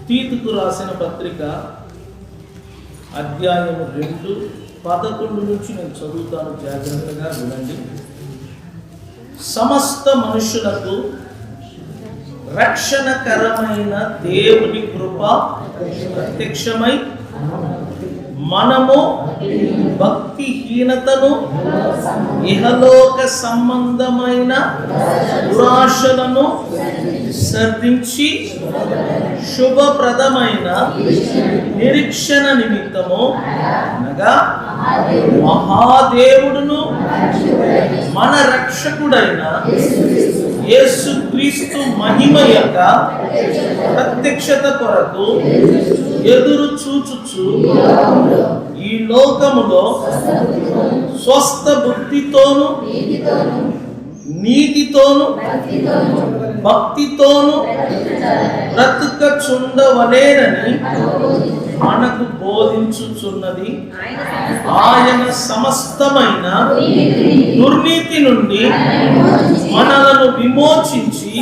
తీతుకు రాసిన పత్రిక అధ్యాయం 2:11 నుంచి నేను చదువుతాను, జాగ్రత్తగా వినండి. సమస్త మనుషులకు రక్షణకరమైన దేవుని కృప ప్రత్యక్షమై మనము భక్తిహీనతను, ఇహలోక సంబంధమైన దురాశలను సర్దించి శుభప్రదమైన నిరీక్షణ నిమిత్తము అనగా మహాదేవుడును మన రక్షకుడైన యేసుక్రీస్తు మహిమ యొక్క ప్రత్యక్షత కొరకు ఎదురు చూచుచు ఈ లోకములో స్వస్థ బుద్ధితోను, నీతితోను, భక్తితోను బ్రతుకచుండవలేనని మనకు బోధించుచున్నది. ఆయన సమస్తమైన దుర్నీతి నుండి మనలను విమోచించి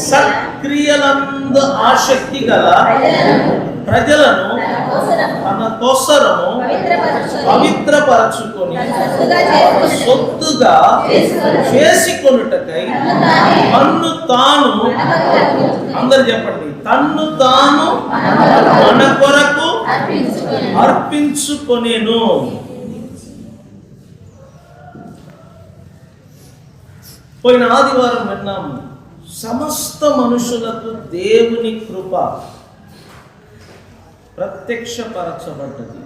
సత్క్రియలందు ఆసక్తి గల ప్రజలను తన కోసరము పవిత్రపరచుకొని సొత్తుగా చేసుకొనుటకై తన్ను తాను, అందరు చెప్పండి, తన్ను తాను మన కొరకు అర్పించుకొనెను. పోయిన ఆదివారం విన్నాము, సమస్త మనుషులకు దేవుని కృప ప్రత్యక్షపరచబడ్డది.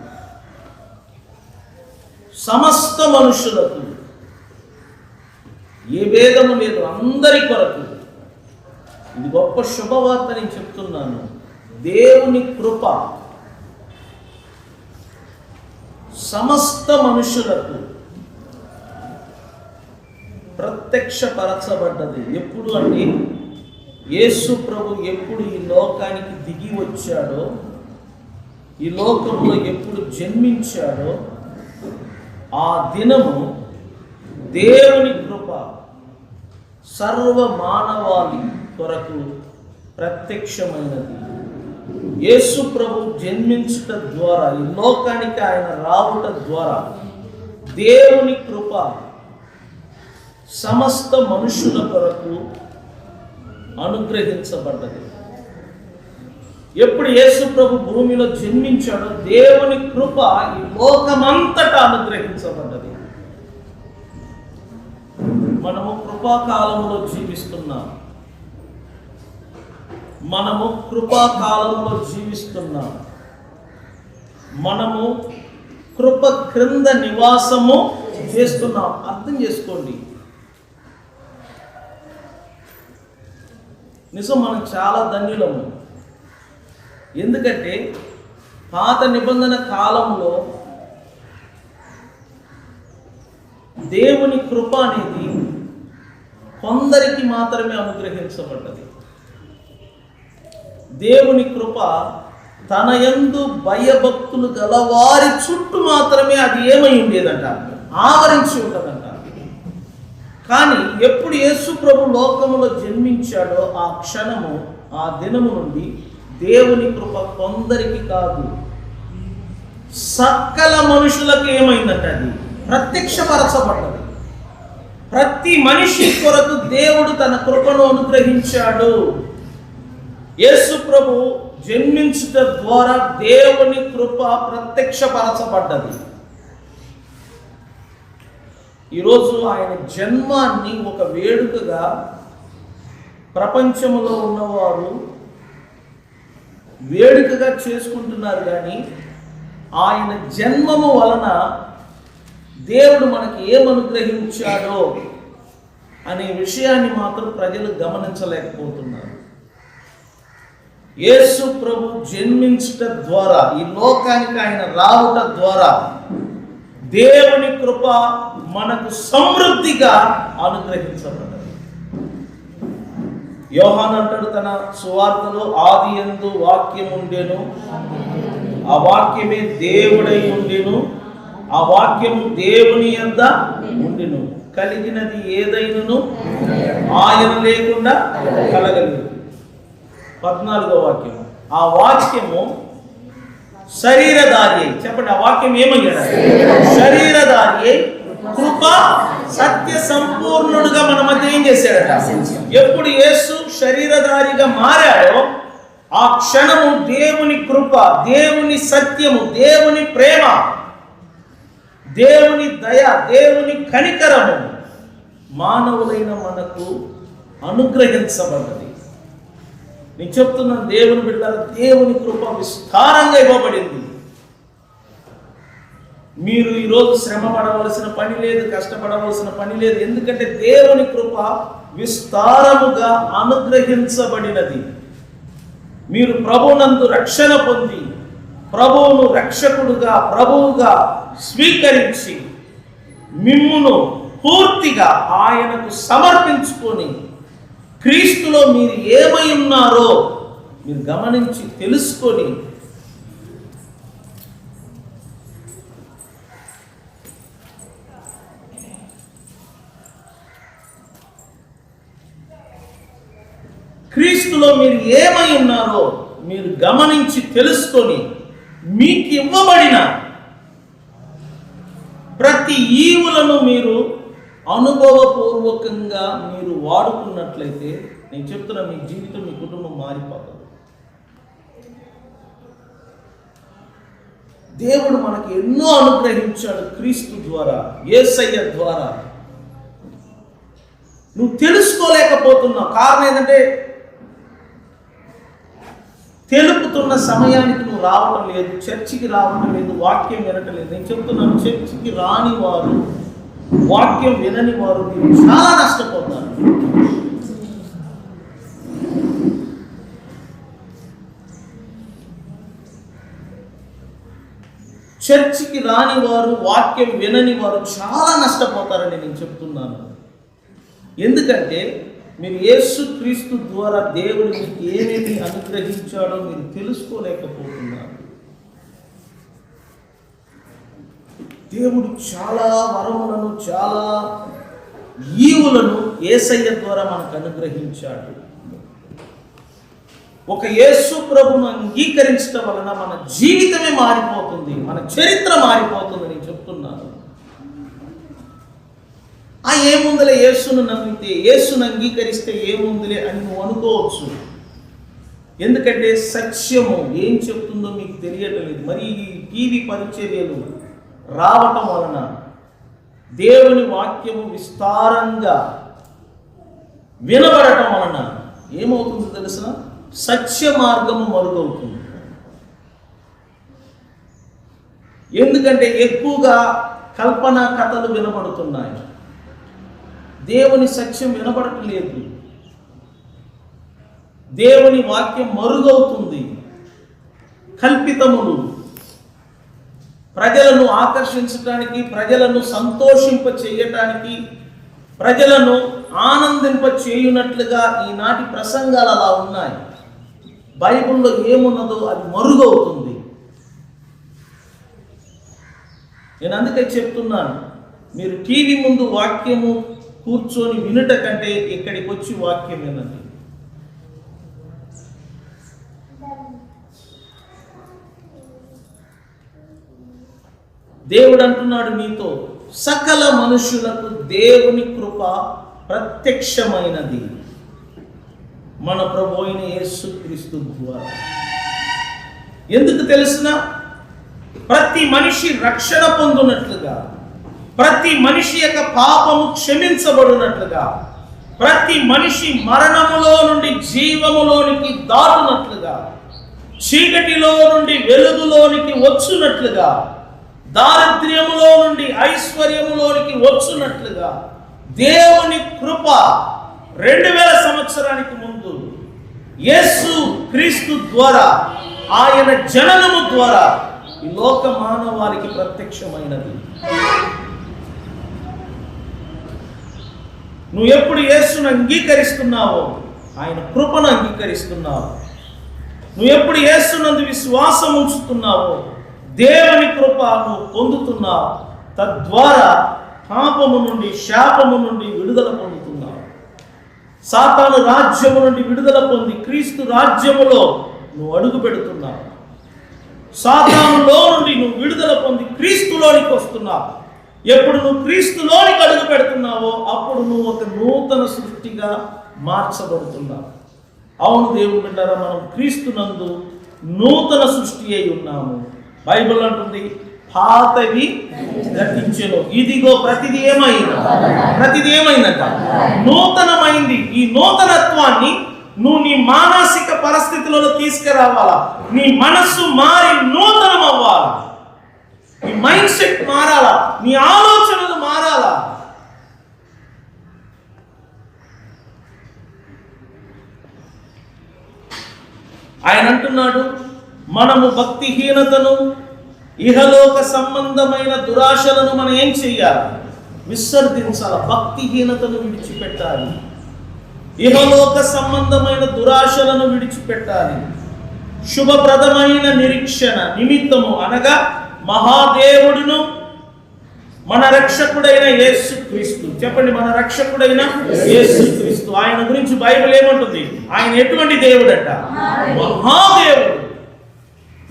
సమస్త మనుషులకు, ఏ భేదము లేదు, అందరి కొరకు. ఇది గొప్ప శుభవార్త నేను చెప్తున్నాను. దేవుని కృప సమస్త మనుషులకు ప్రత్యక్షపరచబడ్డది. ఎప్పుడు అంటే యేసు ప్రభు ఎప్పుడు ఈ లోకానికి దిగి వచ్చాడో, ఈ లోకంలో ఎప్పుడు జన్మించాడో ఆ దినము దేవుని కృప సర్వ మానవాళి కొరకు ప్రత్యక్షమైనది. యేసు ప్రభు జన్మించుట ద్వారా, ఈ లోకానికి ఆయన రావుట ద్వారా దేవుని కృప సమస్త మనుషుల కొరకు అనుగ్రహించబడ్డది. ఎప్పుడు యేసు ప్రభు భూమిలో జన్మించాడో దేవుని కృప ఈ లోకమంతటా అనుగ్రహించబడ్డది. మనము కృపాకాలంలో జీవిస్తున్నాం. మనము కృపాకాలంలో జీవిస్తున్నాం. మనము కృప క్రింద నివాసము చేస్తున్నాం. అర్థం చేసుకోండి. నిజం, మనం చాలా ధన్యులము. ఎందుకంటే పాత నిబంధన కాలంలో దేవుని కృప అనేది కొందరికి మాత్రమే అనుగ్రహించబడ్డది. దేవుని కృప తన యందు భయభక్తులు గలవారి చుట్టూ మాత్రమే అది ఏమై ఉండేదంట, ఆవరించి ఉంటుందంట. కానీ ఎప్పుడు యేసు ప్రభు లోకములో జన్మించాడో ఆ క్షణము, ఆ దినము నుండి దేవుని కృప కొందరికి కాదు, సకల మనుషులకు ఏమైందంటే అది ప్రత్యక్షపరచబడ్డది. ప్రతి మనిషి కొరకు దేవుడు తన కృపను అనుగ్రహించాడు. యేసు ప్రభు జన్మించుట ద్వారా దేవుని కృప ప్రత్యక్షపరచబడ్డది. ఈరోజు ఆయన జన్మాన్ని ఒక వేడుకగా ప్రపంచంలో ఉన్నవారు వేడుకగా చేసుకుంటున్నారు. కానీ ఆయన జన్మము వలన దేవుడు మనకి ఏమనుగ్రహించాడో అనే విషయాన్ని మాత్రం ప్రజలు గమనించలేకపోతున్నారు. యేసు ప్రభు జన్మించుట ద్వారా, ఈ లోకానికి ఆయన రావుట ద్వారా దేవుని కృప మనకు సమృద్ధిగా అనుగ్రహించబడ్డది. యోహాను అంటాడు తన సువార్తలో, ఆదియందు వాక్యం ఉండెను, ఆ వాక్యమే దేవుడై ఉండెను, ఆ వాక్యము దేవుని యొద్ద ఉండెను, కలిగినది ఏదైనను ఆయన లేకుండా కలగలేదు. 14వ వాక్యం. ఆ వాక్యము శరీరధారి అయి, చెప్పండి ఆ వాక్యం ఏమయ్యాడు? శరీరధారి అయి కృప సత్య సంపూర్ణుడుగా మన మధ్య ఏం చేశాడట? ఎప్పుడు యేసు శరీరధారిగా మారాడో ఆ క్షణము దేవుని కృప, దేవుని సత్యము, దేవుని ప్రేమ, దేవుని దయ, దేవుని కనికరము మానవులైన మనకు అనుగ్రహించబడ్డది. నేను చెప్తున్నాను దేవుని బిడ్డల, దేవుని కృప విస్తారంగా ఇవ్వబడింది. మీరు ఈరోజు శ్రమ పడవలసిన పని లేదు, కష్టపడవలసిన పని లేదు. ఎందుకంటే దేవుని కృప విస్తారముగా అనుగ్రహించబడినది. మీరు ప్రభువునందు రక్షణ పొంది ప్రభువును రక్షకుడుగా, ప్రభువుగా స్వీకరించి మిమ్మును పూర్తిగా ఆయనకు సమర్పించుకొని క్రీస్తులో మీరు ఏమై ఉన్నారో మీరు గమనించి తెలుసుకొని క్రీస్తులో మీరు ఏమై ఉన్నారో మీరు గమనించి తెలుసుకొని మీకు ఇవ్వబడిన ప్రతి ఈవులను మీరు అనుభవపూర్వకంగా మీరు వాడుకున్నట్లయితే నేను చెప్తున్నా, మీ జీవితం, మీ కుటుంబం మారిపోతుంది. దేవుడు మనకి ఎన్నో అనుగ్రహించాడు క్రీస్తు ద్వారా, యేసయ్య ద్వారా. నువ్వు తెలుసుకోలేకపోతున్నావు. కారణం ఏంటంటే తెలుపుతున్న సమయానికి నువ్వు రావటం లేదు, చర్చికి రావటం లేదు, వాక్యం వినటం లేదు. నేను చెప్తున్నాను, చర్చికి రాని వారు, వాక్యం వినని వారు మీరు చాలా నష్టపోతారు. చర్చికి రాని వారు, వాక్యం వినని వారు చాలా నష్టపోతారని నేను చెప్తున్నాను. ఎందుకంటే మీరు యేసు క్రీస్తు ద్వారా దేవుడు మీకు ఏమేమి అనుగ్రహించాడో మీరు తెలుసుకోలేకపోతున్నారు. దేవుడు చాలా వరములను, చాలా ఈవులను యేసయ్య ద్వారా మనకు అనుగ్రహించాడు. ఒక యేసు ప్రభును అంగీకరించడం వలన మన జీవితమే మారిపోతుంది, మన చరిత్ర మారిపోతుంది. నేను చెప్తున్నాను. ఏముందిలే, యేసును నమ్మితే, యేసును అంగీకరిస్తే ఏముందిలే అని నువ్వు అనుకోవచ్చు. ఎందుకంటే సత్యము ఏం చెప్తుందో మీకు తెలియట్లేదు. మరి ఈ టీవీ పరిచర్యలు రావటం వలన దేవుని వాక్యము విస్తారంగా వినబడటం వలన ఏమవుతుందో తెలుసా? సత్య మార్గము మరుగవుతుంది. ఎందుకంటే ఎక్కువగా కల్పనా కథలు వినబడుతున్నాయి, దేవుని సత్యం వినబడట్లేదు. దేవుని వాక్యం మరుగవుతుంది. కల్పితములు ప్రజలను ఆకర్షించడానికి, ప్రజలను సంతోషింప చేయటానికి, ప్రజలను ఆనందింప చేయునట్లుగా ఈనాటి ప్రసంగాలు అలా ఉన్నాయి. బైబిల్లో ఏమున్నదో అది మరుగవుతుంది. నేను అందుకే చెప్తున్నాను, మీరు టీవీ ముందు వాక్యము కూర్చొని వినుట కంటే ఇక్కడికి వచ్చి వాక్యం వినండి. దేవుడు అంటున్నాడు నీతో, సకల మనుషులకు దేవుని కృప ప్రత్యక్షమైనది మన ప్రభు అయిన యేసుక్రీస్తు ద్వారా. ఎందుకు తెలుసునా? ప్రతి మనిషి రక్షణ పొందునట్లుగా, ప్రతి మనిషి యొక్క పాపము క్షమించబడినట్లుగా, ప్రతి మనిషి మరణములో నుండి జీవములోనికి దాటునట్లుగా, చీకటిలో నుండి వెలుగులోనికి వచ్చునట్లుగా, దారిద్ర్యములో నుండి ఐశ్వర్యములోనికి వచ్చునట్లుగా దేవుని కృప 2000 సంవత్సరానికి ముందు యేసు క్రీస్తు ద్వారా, ఆయన జననము ద్వారా ఈ లోక మానవాళికి ప్రత్యక్షమైనది. నువ్వు ఎప్పుడు యేసును అంగీకరిస్తున్నావో ఆయన కృపను అంగీకరిస్తున్నావు. నువ్వు ఎప్పుడు యేసునందు విశ్వాసం ఉంచుతున్నావో దేవుని కృప నువ్వు పొందుతున్నావు. తద్వారా పాపము నుండి, శాపము నుండి విడుదల పొందుతున్నావు. సాతాను రాజ్యము నుండి విడుదల పొంది క్రీస్తు రాజ్యములో నువ్వు అడుగు పెడుతున్నావు. సాతానులో నుండి నువ్వు విడుదల పొంది క్రీస్తులోనికి వస్తున్నావు. ఎప్పుడు నువ్వు క్రీస్తులోనికి అడుగు పెడుతున్నావో అప్పుడు నువ్వు ఒక నూతన సృష్టిగా మార్చబడుతున్నావు. అవును దేవుని బిడ్డలారా, మనం క్రీస్తునందు నూతన సృష్టి అయి ఉన్నాము. బైబిల్ అంటుంది, పాతవి గతించెను, ఇదిగో ప్రతిది ఏమైందంట, నూతనమైంది. ఈ నూతనత్వాన్ని నువ్వు నీ మానసిక పరిస్థితులలో తీసుకురావాలా. నీ మనస్సు మారి నూతనం అవ్వాలా. నీ మైండ్ సెట్ మారాలా, నీ ఆలోచనలు మారాలా. ఆయన అంటున్నాడు, మనము భక్తిహీనతను, ఇహలోక సంబంధమైన దురాశలను మనం ఏం చెయ్యాలి? విసర్జించాలి. భక్తిహీనతను విడిచిపెట్టాలి. ఇహలోక సంబంధమైన దురాశలను విడిచిపెట్టాలి. శుభప్రదమైన నిరీక్షణ నిమిత్తము, అనగా మహాదేవుడును మన రక్షకుడైన యేసుక్రీస్తు. చెప్పండి, మన రక్షకుడైన యేసుక్రీస్తు. ఆయన గురించి బైబిల్ ఏమంటుంది? ఆయన ఎటువంటి దేవుడట? మహాదేవుడు.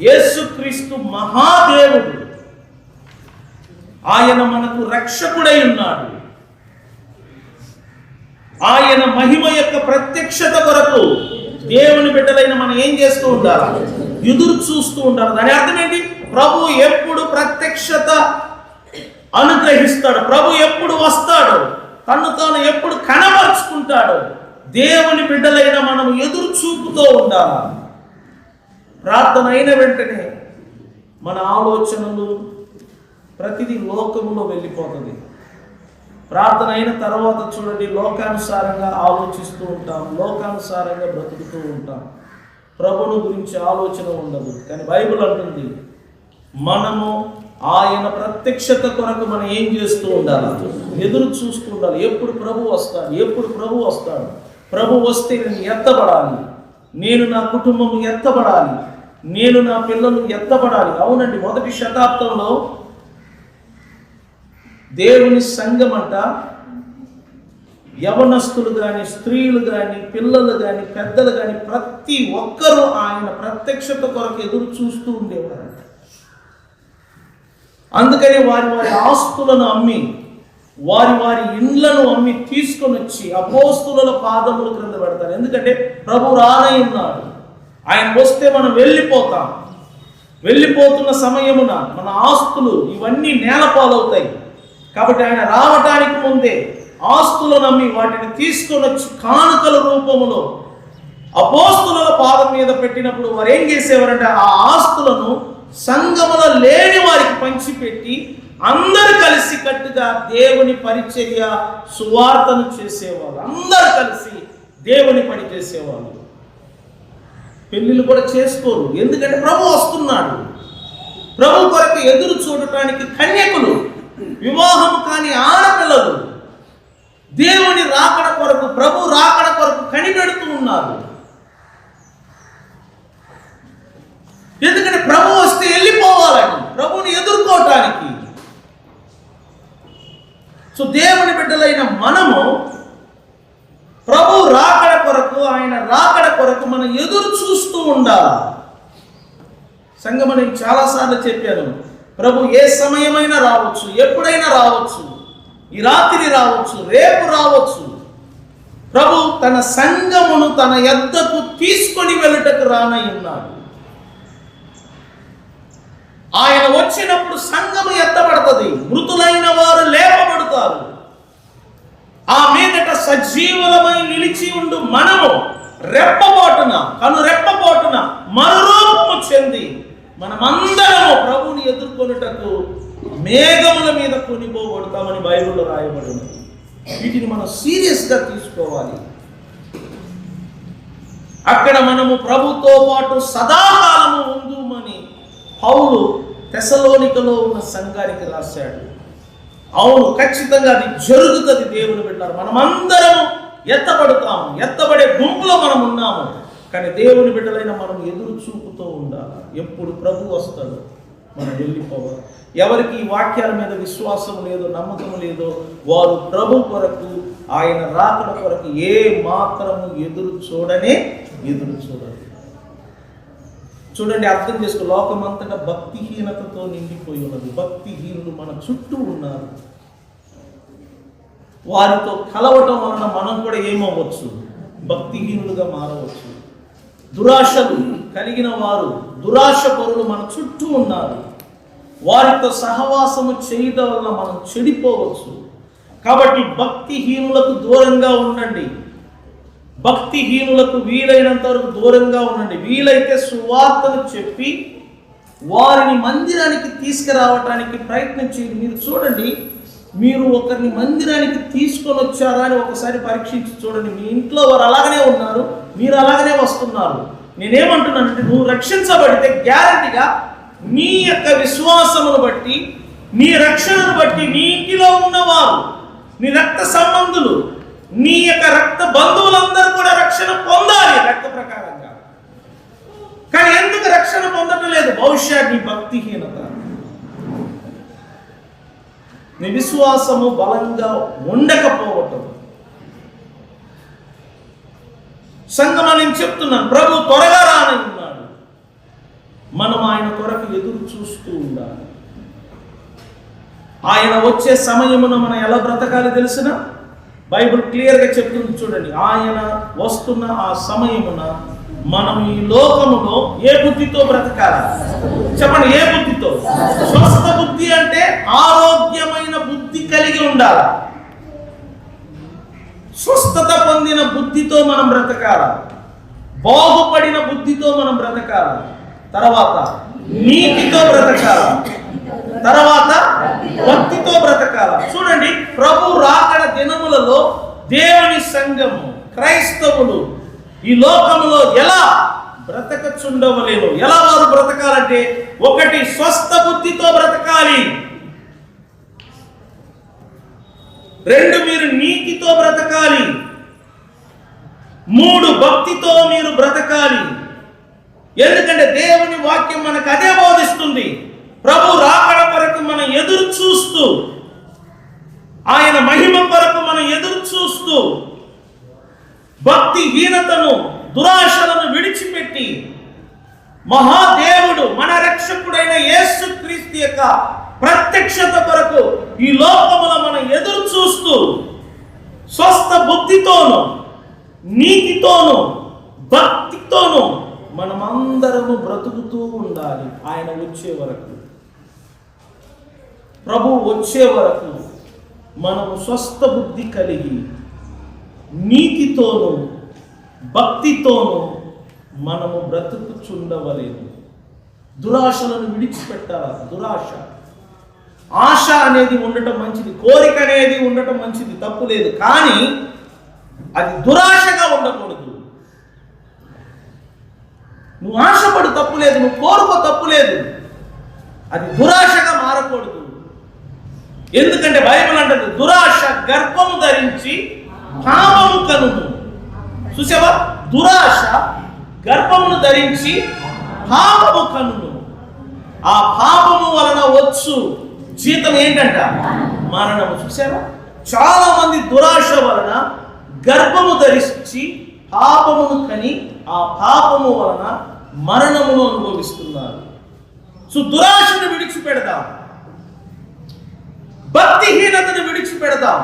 యేసుక్రీస్తు మహాదేవుడు. ఆయన మనకు రక్షకుడై ఉన్నాడు. ఆయన మహిమ యొక్క ప్రత్యక్షత కొరకు దేవుని బిడ్డలైన మనం ఏం చేస్తూ ఉండాలి? ఎదురు చూస్తూ ఉండాలి. దాని అర్థం ఏంటి? ప్రభు ఎప్పుడు ప్రత్యక్షత అనుగ్రహిస్తాడు, ప్రభు ఎప్పుడు వస్తాడు, తను తాను ఎప్పుడు కనబరుచుకుంటాడు, దేవుని బిడ్డలైన మనం ఎదురు చూపుతూ ఉండాలి. ప్రార్థన అయిన వెంటనే మన ఆలోచనలు ప్రతిదీ లోకములో వెళ్ళిపోతుంది. ప్రార్థన అయిన తర్వాత చూడండి, లోకానుసారంగా ఆలోచిస్తూ ఉంటాం, లోకానుసారంగా బ్రతుకుతూ ఉంటాం. ప్రభుని గురించి ఆలోచన ఉండదు. కానీ బైబిల్ అంటుంది, మనము ఆయన ప్రత్యక్షత కొరకు మనం ఏం చేస్తూ ఉండాలి? ఎదురు చూస్తూ ఉండాలి. ఎప్పుడు ప్రభు వస్తాడు, ఎప్పుడు ప్రభు వస్తాడు. ప్రభు వస్తే నేను ఎత్తబడాలి, నేను నా కుటుంబం ఎత్తబడాలి, నేను నా పిల్లలు ఎత్తబడాలి. అవునండి, మొదటి శతాబ్దంలో దేవుని సంఘం అంట, యవనస్తులు కానీ, స్త్రీలు కానీ, పిల్లలు కానీ, పెద్దలు కానీ, ప్రతి ఒక్కరూ ఆయన ప్రత్యక్షత కొరకు ఎదురు చూస్తూ ఉండేవారంట. అందుకని వారి వారి ఆస్తులను అమ్మి, వారి వారి ఇండ్లను అమ్మి తీసుకొని వచ్చి అపోస్తుల పాదముల క్రింద పెడతారు. ఎందుకంటే ప్రభు రానై ఉన్నాడు. ఆయన వస్తే మనం వెళ్ళిపోతాం. వెళ్ళిపోతున్న సమయమున మన ఆస్తులు ఇవన్నీ నేలపాలవుతాయి. కాబట్టి ఆయన రావటానికి ముందే ఆస్తులను అమ్మి వాటిని తీసుకొని వచ్చి కానుకల రూపములో అపోస్తుల పాదం మీద పెట్టినప్పుడు వారు ఏం చేసేవారంటే ఆ ఆస్తులను సంఘములో లేని వారికి పంచిపెట్టి అందరు కలిసి కట్టుగా దేవుని పరిచర్య సువార్తను చేసేవాళ్ళు. అందరు కలిసి దేవుని పని చేసేవాళ్ళు. పెళ్లిళ్ళు కూడా చేసుకోరు, ఎందుకంటే ప్రభు వస్తున్నాడు. ప్రభు కొరకు ఎదురు చూడటానికి కన్యకులు, వివాహం కాని ఆడపిల్లలు దేవుని రాకడ కొరకు, ప్రభు రాకడ కొరకు కనిపెడుతూ ఉన్నారు. ఎందుకంటే ప్రభు వస్తే వెళ్ళిపోవాలని, ప్రభుని ఎదుర్కోవటానికి. సో దేవుని బిడ్డలైన మనము ప్రభు రాకడ కొరకు, ఆయన రాకడ కొరకు మనం ఎదురు చూస్తూ ఉండాలి. సంగమ, నేను చాలాసార్లు చెప్పాను, ప్రభు ఏ సమయమైనా రావచ్చు, ఎప్పుడైనా రావచ్చు, ఈ రాత్రి రావచ్చు, రేపు రావచ్చు. ప్రభు తన సంఘమును తన యొద్దకు తీసుకొని వెళ్ళటకు రానై ఉన్నాడు. ఆయన వచ్చినప్పుడు సంఘము ఎత్తబడుతుంది, మృతులైన వారు లేపబడతారు. ఆ మీదట సజీవులమై నిలిచి ఉండు మనము రెప్పపోటున మరురూపము చెంది మనమందరము ప్రభువుని ఎదుర్కొనుటకు మేఘముల మీద కొనిపోబడతామని బైబిల్లో రాయబడింది. వీటిని మనం సీరియస్గా తీసుకోవాలి. అక్కడ మనము ప్రభుతో పాటు సదాకాలము ఉందుమని పౌలు తెసలోనికలో ఉన్న సంఘానికి రాశాడు. అవును, ఖచ్చితంగా అది జరుగుతుంది. దేవుని బిడ్డలారా, మనమందరం ఎత్తబడతాము, ఎత్తబడే గుంపులో మనం ఉన్నాము. కానీ దేవుని బిడ్డలైన మనం ఎదురు చూపుతూ ఉండాలి. ఎప్పుడు ప్రభు వస్తాడు మనం వెళ్ళిపోవాలి. ఎవరికి ఈ వాక్యాల మీద విశ్వాసం లేదో, నమ్మకం లేదో, వారు ప్రభు కొరకు ఆయన రాకడ కొరకు ఏ మాత్రము ఎదురు చూడరు. చూడండి, అర్థం చేసుకో. లోకమంతటా భక్తిహీనతతో నిండిపోయి ఉన్నది. భక్తిహీనులు మన చుట్టూ ఉన్నారు. వారితో కలవటం వలన మనం కూడా ఏమవ్వచ్చు? భక్తిహీనులుగా మారవచ్చు. దురాశలు కలిగిన వారు, దురాశ పరులు మన చుట్టూ ఉన్నారు. వారితో సహవాసము చేయడం వల్ల మనం చెడిపోవచ్చు. కాబట్టి భక్తిహీనులకు దూరంగా ఉండండి. భక్తిహీనులకు వీలైనంత వరకు దూరంగా ఉండండి. వీలైతే సువార్తను చెప్పి వారిని మందిరానికి తీసుకురావటానికి ప్రయత్నం చేయండి. మీరు చూడండి, మీరు ఒకరిని మందిరానికి తీసుకొని వచ్చారా అని ఒకసారి పరీక్షించి చూడండి. మీ ఇంట్లో వారు అలాగనే ఉన్నారు, మీరు అలాగనే వస్తున్నారు. నేనేమంటున్నానంటే, నువ్వు రక్షించబడితే గ్యారంటీగా నీ యొక్క విశ్వాసమును బట్టి, నీ రక్షణను బట్టి నీ ఇంటిలో ఉన్నవారు, నీ రక్త సంబంధులు, నీ యొక్క రక్త బంధువులందరూ కూడా రక్షణ పొందాలి రక్త ప్రకారంగా. కానీ ఎందుకు రక్షణ పొందటం లేదు? బహుశా నీ భక్తిహీనత, నీ విశ్వాసము బలంగా ఉండకపోవటం. సంగమా, నేను చెప్తున్నాను, ప్రభు త్వరగా రానై ఉన్నాడు. మనం ఆయన కొరకు ఎదురు చూస్తూ ఉండాలి. ఆయన వచ్చే సమయమున మనం ఎలా బ్రతకాలి తెలిసిన? బైబిల్ క్లియర్గా చెప్తుంది. చూడండి, ఆయన వస్తున్న ఆ సమయమున మనం ఈ లోకములో ఏ బుద్ధితో బ్రతకాలి? చెప్పండి, ఏ బుద్ధితో? స్వస్థ బుద్ధి అంటే ఆరోగ్యమైన బుద్ధి కలిగి ఉండాలి. స్వస్థత పొందిన బుద్ధితో మనం బ్రతకాలి. బాగుపడిన బుద్ధితో మనం బ్రతకాలి. తర్వాత నీతితో బ్రతకాలి. తర్వాత భక్తితో బ్రతకాల. చూడండి, ప్రభు రాకడ దినములలో దేవుని సంఘము, క్రైస్తవులు ఈ లోకములో ఎలా బ్రతకచుండవలేను. ఎలా వారు బ్రతకాలంటే, ఒకటి, స్వస్థ బుద్ధితో బ్రతకాలి. రెండు, మీరు నీతితో బ్రతకాలి. మూడు, భక్తితో మీరు బ్రతకాలి. ఎందుకంటే దేవుని వాక్యం మనకు అదే బోధిస్తుంది. ప్రభు రాకడ కొరకు మనం ఎదురు చూస్తూ, ఆయన మహిమ కొరకు మనం ఎదురు చూస్తూ, భక్తిహీనతను, దురాశలను విడిచిపెట్టి, మహాదేవుడు మన రక్షకుడైన యేసుక్రీస్తు యొక్క ప్రత్యక్షత కొరకు ఈ లోకములో మనం ఎదురు చూస్తూ, స్వస్థ బుద్ధితోను, నీతితోను, భక్తితోను మనమందరము బ్రతుకుతూ ఉండాలి. ఆయన వచ్చే వరకు, ప్రభు వచ్చే వరకు మనము స్వస్థ బుద్ధి కలిగి, నీతితోను, భక్తితోను మనము బ్రతుకుచుండవలేదు. దురాశలను విడిచిపెట్టాలి. దురాశ, ఆశ అనేది ఉండటం మంచిది, కోరిక అనేది ఉండటం మంచిది, తప్పు లేదు. కానీ అది దురాశగా ఉండకూడదు. నువ్వు ఆశపడు, తప్పు లేదు. నువ్వు కోరుకో, తప్పు లేదు. అది దురాశగా మారకూడదు. ఎందుకంటే బైబిల్ అంటుంది, దురాశ గర్భము ధరించి పాపము కనును. చూసావా? దురాశ గర్భమును ధరించి పాపము కనును. ఆ పాపము వలన వచ్చు జీతం ఏంటంట? మరణము. చూసావా? చాలా మంది దురాశ వలన గర్భము ధరించి పాపమును కని, ఆ పాపము వలన మరణమును అనుభవిస్తున్నారు. సో దురాశను విడిచిపెడదాం, భక్తిహీనతను విడిచిపెడదాం.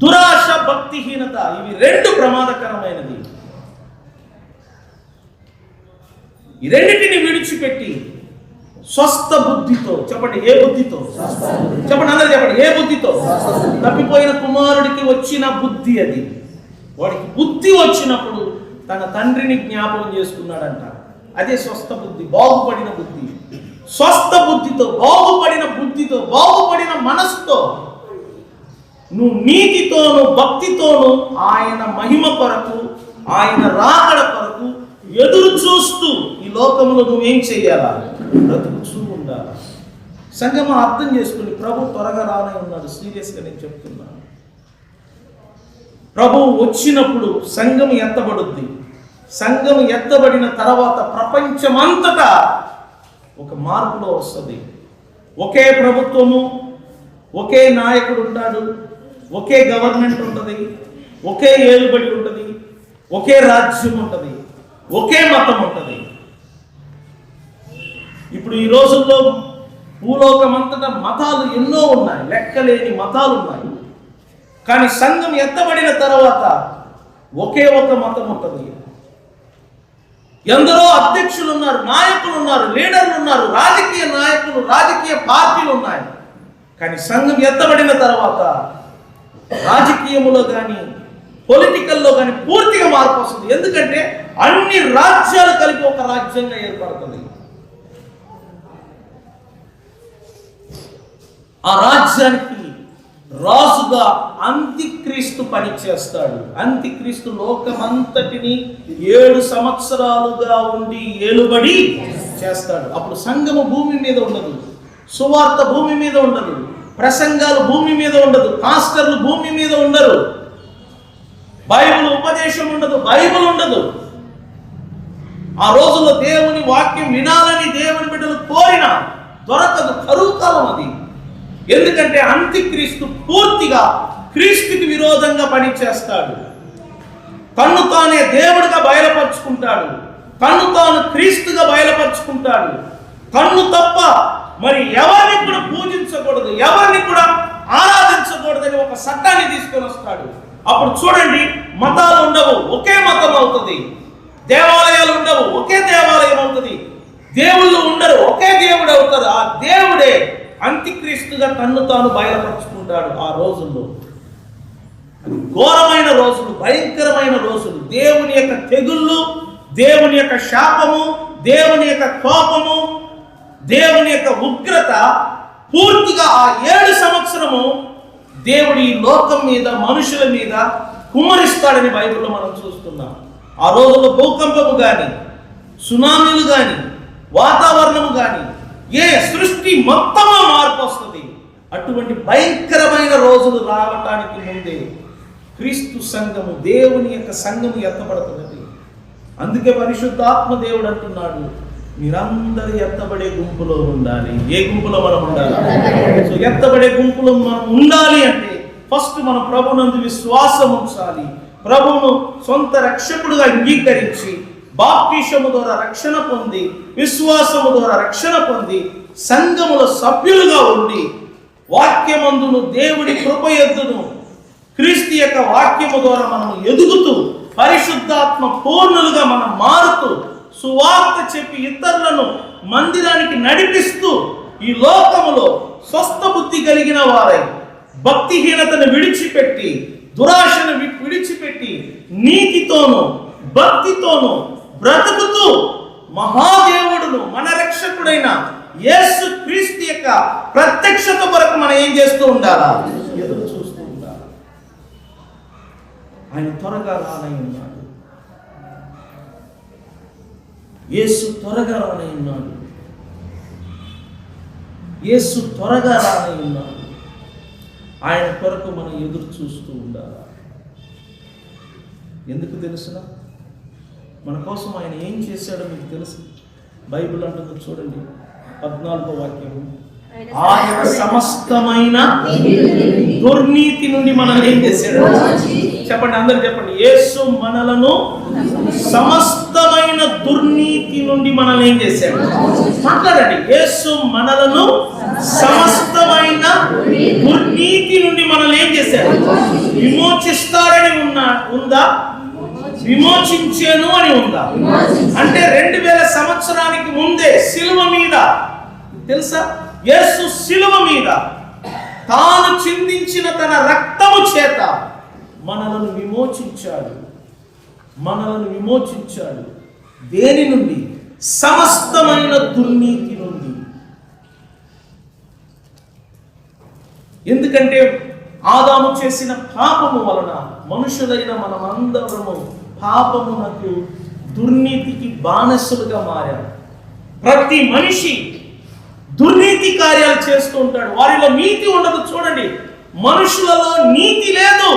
దురాశ, భక్తిహీనత, ఇవి రెండు ప్రమాదకరమైనది. ఈ రెండింటిని విడిచిపెట్టి స్వస్థ బుద్ధితో, చెప్పండి, ఏ బుద్ధితో? చెప్పండి, అందరూ చెప్పండి, ఏ బుద్ధితో? తప్పిపోయిన కుమారుడికి వచ్చిన బుద్ధి అది. వాడికి బుద్ధి వచ్చినప్పుడు తన తండ్రిని జ్ఞాపకం చేసుకున్నాడంట. అదే స్వస్థ బుద్ధి, బాగుపడిన బుద్ధి. స్వస్థ బుద్ధితో, బాగుపడిన బుద్ధితో, బాగుపడిన మనసుతో, నువ్వు నీతితోను, భక్తితోను ఆయన మహిమ కొరకు, ఆయన రాకడ కొరకు ఎదురు చూస్తూ ఈ లోకంలో నువ్వేం చేయాలా? బ్రతుకుచూ ఉండాలి. సంగమం అర్థం చేసుకుని, ప్రభు త్వరగా రానే ఉన్నాడు. సీరియస్గా నేను చెప్తున్నాను. ప్రభు వచ్చినప్పుడు సంఘం ఎత్తబడుద్ది. సంఘం ఎత్తబడిన తర్వాత ప్రపంచమంతటా ఒక మార్పులో వస్తుంది. ఒకే ప్రభుత్వము, ఒకే నాయకుడు ఉంటాడు, ఒకే గవర్నమెంట్ ఉంటుంది, ఒకే ఏలుబడి ఉంటుంది, ఒకే రాజ్యం ఉంటుంది, ఒకే మతం ఉంటుంది. ఇప్పుడు ఈ రోజుల్లో భూలోకమంతటా మతాలు ఎన్నో ఉన్నాయి, లెక్కలేని మతాలు ఉన్నాయి. కానీ సంఘం ఎత్తబడిన తర్వాత ఒకే ఒక మతం ఉంటుంది. ఎందరో అధ్యక్షులు ఉన్నారు, నాయకులు ఉన్నారు, లీడర్లు ఉన్నారు, రాజకీయ నాయకులు, రాజకీయ పార్టీలు ఉన్నాయి. కానీ సంఘం ఎత్తబడిన తర్వాత రాజకీయములో కానీ పొలిటికల్లో కానీ పూర్తిగా మార్పు వస్తుంది. ఎందుకంటే అన్ని రాజ్యాలు కలిపి ఒక రాజ్యంగా ఏర్పడుతుంది. ఆ రాజ్యానికి రాజుగా అంత్యక్రీస్తు పని చేస్తాడు. అంత్యక్రీస్తు లోకమంతటిని 7 సంవత్సరాలుగా ఉండి ఏలుబడి చేస్తాడు. అప్పుడు సంఘము భూమి మీద ఉండదు, సువార్త భూమి మీద ఉండదు, ప్రసంగాలు భూమి మీద ఉండదు, పాస్టర్లు భూమి మీద ఉండరు, బైబిల్ ఉపదేశం ఉండదు, బైబిల్ ఉండదు. ఆ రోజుల్లో దేవుని వాక్యం వినాలని దేవుని బిడ్డలు కోరినా దొరకదు, కరువు కాలం అది. ఎందుకంటే అంత్యక్రీస్తు పూర్తిగా క్రీస్తుకి విరోధంగా పనిచేస్తాడు. తన్ను తానే దేవుడిగా బయలుపరుచుకుంటాడు, తన్ను తాను క్రీస్తుగా బయలుపరుచుకుంటాడు. తన్ను తప్ప మరి ఎవరిని కూడా పూజించకూడదు, ఎవరిని కూడా ఆరాధించకూడదని ఒక చట్టాన్ని తీసుకొని వస్తాడు. అప్పుడు చూడండి, మతాలు ఉండవు, ఒకే మతం అవుతుంది. దేవాలయాలు ఉండవు, ఒకే దేవాలయం అవుతుంది. దేవుళ్ళు ఉండరు, ఒకే దేవుడు అవుతారు. ఆ దేవుడే అంత్యక్రీస్తుగా తన్ను తాను బయలుపరుచుకుంటాడు. ఆ రోజుల్లో ఘోరమైన రోజులు, భయంకరమైన రోజులు. దేవుని యొక్క తెగుళ్ళు, దేవుని యొక్క శాపము, దేవుని యొక్క కోపము, దేవుని యొక్క ఉగ్రత పూర్తిగా ఆ 7 సంవత్సరము దేవుడు ఈ లోకం మీద, మనుషుల మీద కుమ్మరిస్తాడని బైబిల్లో మనం చూస్తున్నాం. ఆ రోజుల్లో భూకంపము కానీ, సునామీలు కానీ, వాతావరణము కానీ, ఏ సృష్టి మొత్తమా మార్పు వస్తుంది. అటువంటి భయంకరమైన రోజులు రావటానికి ముందే క్రీస్తు సంఘము, దేవుని యొక్క సంఘము ఎత్తబడుతున్నది. అందుకే పరిశుద్ధాత్మ దేవుడు అంటున్నాడు, మీరందరూ ఎత్తబడే గుంపులో ఉండాలి. ఏ గుంపులో మనం ఉండాలి? సో ఎత్తబడే గుంపులో మనం ఉండాలి అంటే ఫస్ట్ మనం ప్రభునందు విశ్వాసం ఉంచాలి. ప్రభువును సొంత రక్షకుడుగా అంగీకరించి బాప్టిసము ద్వారా రక్షణ పొంది, విశ్వాసము ద్వారా రక్షణ పొంది, సంఘముల సభ్యులుగా ఉండి, వాక్యమందును దేవుడి కృప యొద్దను క్రీస్తు యొక్క వాక్యము ద్వారా మనం ఎదుగుతూ, పరిశుద్ధాత్మ పూర్ణులుగా మనం మారుతూ, సువార్త చెప్పి ఇతరులను మందిరానికి నడిపిస్తూ, ఈ లోకములో స్వస్థ బుద్ధి కలిగిన వారై, భక్తిహీనతను విడిచిపెట్టి, దురాశను విడిచిపెట్టి, నీతితోనూ భక్తితోనూ బ్రతుకుతూ మహాదేవుడును మన రక్షకుడైన యేసు క్రీస్తు యొక్క ప్రత్యక్షత కొరకు మనం ఏం చేస్తూ ఉండాలా? ఎదురు చూస్తూ ఉండాలి. ఆయన త్వరగా రానై ఉన్నాడు. యేసు త్వరగా రానై ఉన్నాడు. యేసు త్వరగా రానై ఉన్నాడు. ఆయన కొరకు మనం ఎదురు చూస్తూ ఉండాలి. ఎందుకు తెలుసునా? మన కోసం ఆయన ఏం చేశాడో మీకు తెలుసు. బైబిల్ అంటుంది చూడండి, 14వ వాక్యము, ఆయన సమస్తమైన దుర్నీతి నుండి మనల్ని ఏం చేశాడు? చెప్పండి, అందరు చెప్పండి. యేసు మనలను సమస్తమైన దుర్నీతి నుండి మనల్ని ఏం చేశాడు? మాట్లాడండి. యేసు మనలను సమస్తమైన దుర్నీతి నుండి మనల్ని ఏం చేశాడు? విమోచిస్తాడని ఉందా? విమోచించాను అని ఉందా? అంటే 2000 సంవత్సరానికి ముందే శిలువ మీద, తెలుసా, యేసు శిలువ మీద తాను చిందించిన తన రక్తము చేత మనలను విమోచించాడు. మనలను విమోచించాడు. దేని నుండి? సమస్తమైన దుర్నీతి నుండి. ఎందుకంటే ఆదాము చేసిన పాపము వలన మనుషులైన మనమందరము పాపమునకు, దుర్నీతికి బానిసలుగా మారారు. ప్రతి మనిషి దుర్నీతి కార్యాలు చేస్తూ ఉంటాడు. వారిలో నీతి ఉండదు. చూడండి, మనుషులలో నీతి లేదు.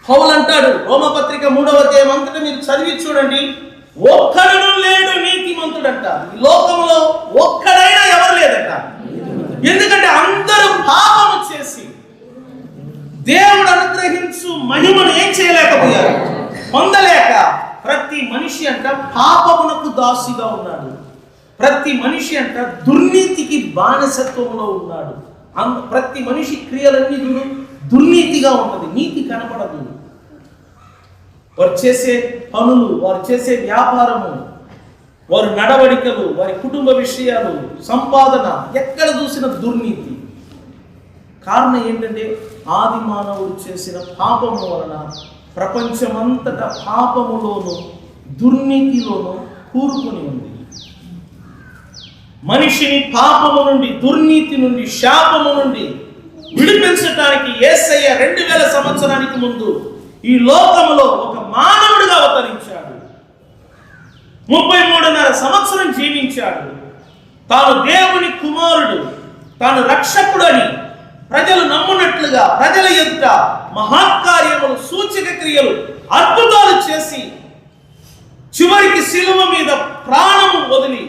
పౌలు అంటాడు, రోమపత్రిక 3వ అధ్యాయం అంతటా మీరు చదివి చూడండి, ఒక్కడును లేడు నీతిమంతుడంట. ఈ లోకంలో ఒక్కడైనా ఎవరు లేదట. ఎందుకంటే అందరూ పాపము చేసి దేవుడు అనుగ్రహించు మహిమను ఏం చేయలేకపోయారు, పొందలేక ప్రతి మనిషి అంట పాపమునకు దాసిగా ఉన్నాడు. ప్రతి మనిషి అంట దుర్నీతికి బానిసత్వంలో ఉన్నాడు. ప్రతి మనిషి క్రియలన్నీ దుర్నీతిగా ఉంటుంది, నీతి కనపడదు. వారు చేసే పనులు, వారు చేసే వ్యాపారము, వారి నడవడికలు, వారి కుటుంబ విషయాలు, సంపాదన, ఎక్కడ చూసిన దుర్నీతి. కారణం ఏంటంటే ఆది మానవుడు చేసిన పాపము వలన ప్రపంచమంతటా పాపములోను దుర్నీతిలోను కూరుకొని ఉంది. మనిషిని పాపము నుండి, దుర్నీతి నుండి, శాపము నుండి విడిపించటానికి యేసయ్య 2000 సంవత్సరానికి ముందు ఈ లోకములో ఒక మానవుడిగా అవతరించాడు. 33.5 సంవత్సరం జీవించాడు. తాను దేవుని కుమారుడు, తాను రక్షకుడు అని ప్రజలు నమ్మునట్లుగా ప్రజల ఎదుట మహాకార్యములు, సూచక క్రియలు, అద్భుతాలు చేసి చివరికి శిలువ మీద ప్రాణము వదిలి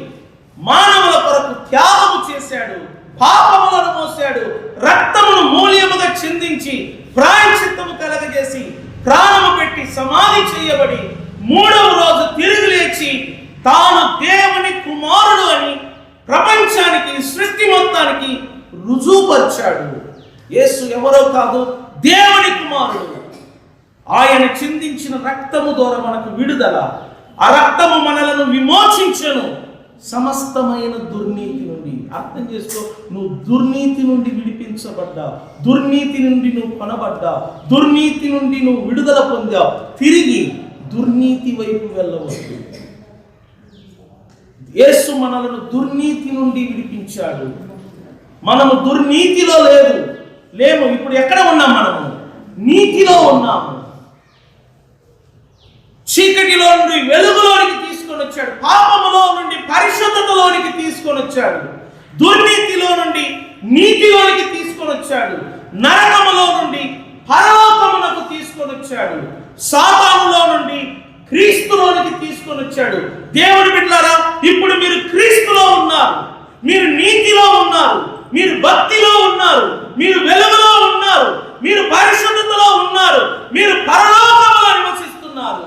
మానవుల కొరకు త్యాగము చేశాడు. పాపములను మోసాడు. రక్తమును మూల్యముగా చిందించి ప్రాయశ్చిత్తము కలగజేసి ప్రాణము పెట్టి సమాధి చేయబడి 3వ రోజు తిరిగి లేచి తాను దేవుని కుమారుడు అని ప్రపంచానికి, సృష్టి మొత్తానికి రుజువుపరిచాడు. యేసు ఎవరో కాదు, దేవుని కుమారుడు. ఆయన చిందించిన రక్తము ద్వారా మనకు విడుదల. ఆ రక్తము మనలను విమోచించెను సమస్తమైన దుర్నీతి నుండి. అర్థం చేసుకో, నువ్వు దుర్నీతి నుండి విడిపించబడ్డావు, దుర్నీతి నుండి నువ్వు కొనబడ్డావు, దుర్నీతి నుండి నువ్వు విడుదల పొందావు. తిరిగి దుర్నీతి వైపు వెళ్ళవద్దు. యేసు మనలను దుర్నీతి నుండి విడిపించాడు. మనము దుర్నీతిలో లేము. ఇప్పుడు ఎక్కడ ఉన్నాం? మనము నీతిలో ఉన్నాము. చీకటిలో నుండి వెలుగులోనికి తీసుకొని వచ్చాడు. పాపములో నుండి పరిశుద్ధతలోనికి తీసుకొని వచ్చాడు. దుర్నీతిలో నుండి నీతిలోనికి తీసుకొని వచ్చాడు. నరకములో నుండి పరలోకమునకు తీసుకొని వచ్చాడు. సాతానులో నుండి క్రీస్తులోనికి తీసుకొని వచ్చాడు. దేవుని బిడ్డలారా, ఇప్పుడు మీరు క్రీస్తులో ఉన్నారు, మీరు నీతిలో ఉన్నారు, మీరు భక్తిలో ఉన్నారు, మీరు వెలుగులో ఉన్నారు, మీరు పరిశుద్ధతలో ఉన్నారు, మీరు పరలోకములో నివసిస్తున్నారు.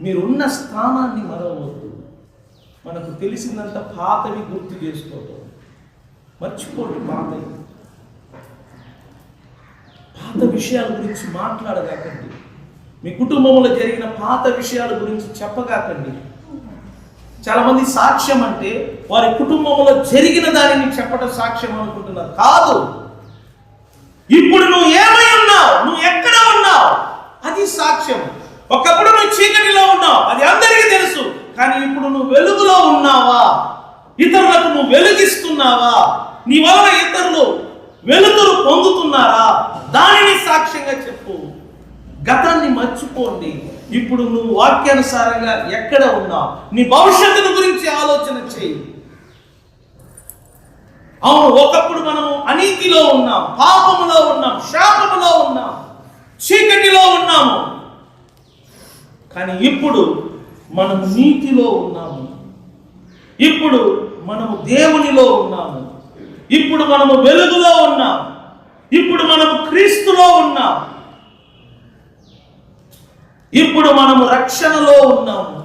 మీరున్న స్థానాన్ని మరవద్దు. మనకు తెలిసిందంత పాతవి గుర్తు చేసుకోవడం, మర్చిపోండి. పాత విషయాల గురించి మాట్లాడగాకండి. మీ కుటుంబంలో జరిగిన పాత విషయాల గురించి చెప్పగాకండి. చాలా మంది సాక్ష్యం అంటే వారి కుటుంబంలో జరిగిన దానిని చెప్పడం సాక్ష్యం అనుకుంటున్నారు. కాదు. ఇప్పుడు నువ్వు ఏమై ఉన్నావు, నువ్వు ఎక్కడ ఉన్నావు, అది సాక్ష్యం. ఒకప్పుడు నువ్వు చీకటిలో ఉన్నావు, అది అందరికీ తెలుసు. కానీ ఇప్పుడు నువ్వు వెలుగులో ఉన్నావా? ఇతరులకు నువ్వు వెలుగిస్తున్నావా? నీ వలన ఇతరులు వెలుగురు పొందుతున్నారా? దానిని సాక్ష్యంగా చెప్పు. గతాన్ని మర్చిపోండి. ఇప్పుడు నువ్వు వాక్యానుసారంగా ఎక్కడ ఉన్నావు, నీ భవిష్యత్తును గురించి ఆలోచన చేయి. అవును, ఒకప్పుడు మనము అనీతిలో ఉన్నాం, పాపములో ఉన్నాం, శాపములో ఉన్నాం, చీకటిలో ఉన్నాము. కానీ ఇప్పుడు మనం నీతిలో ఉన్నాము. ఇప్పుడు మనము దేవునిలో ఉన్నాము. ఇప్పుడు మనము వెలుగులో ఉన్నాం. ఇప్పుడు మనము క్రీస్తులో ఉన్నాం. ఇప్పుడు మనము రక్షణలో ఉన్నాము.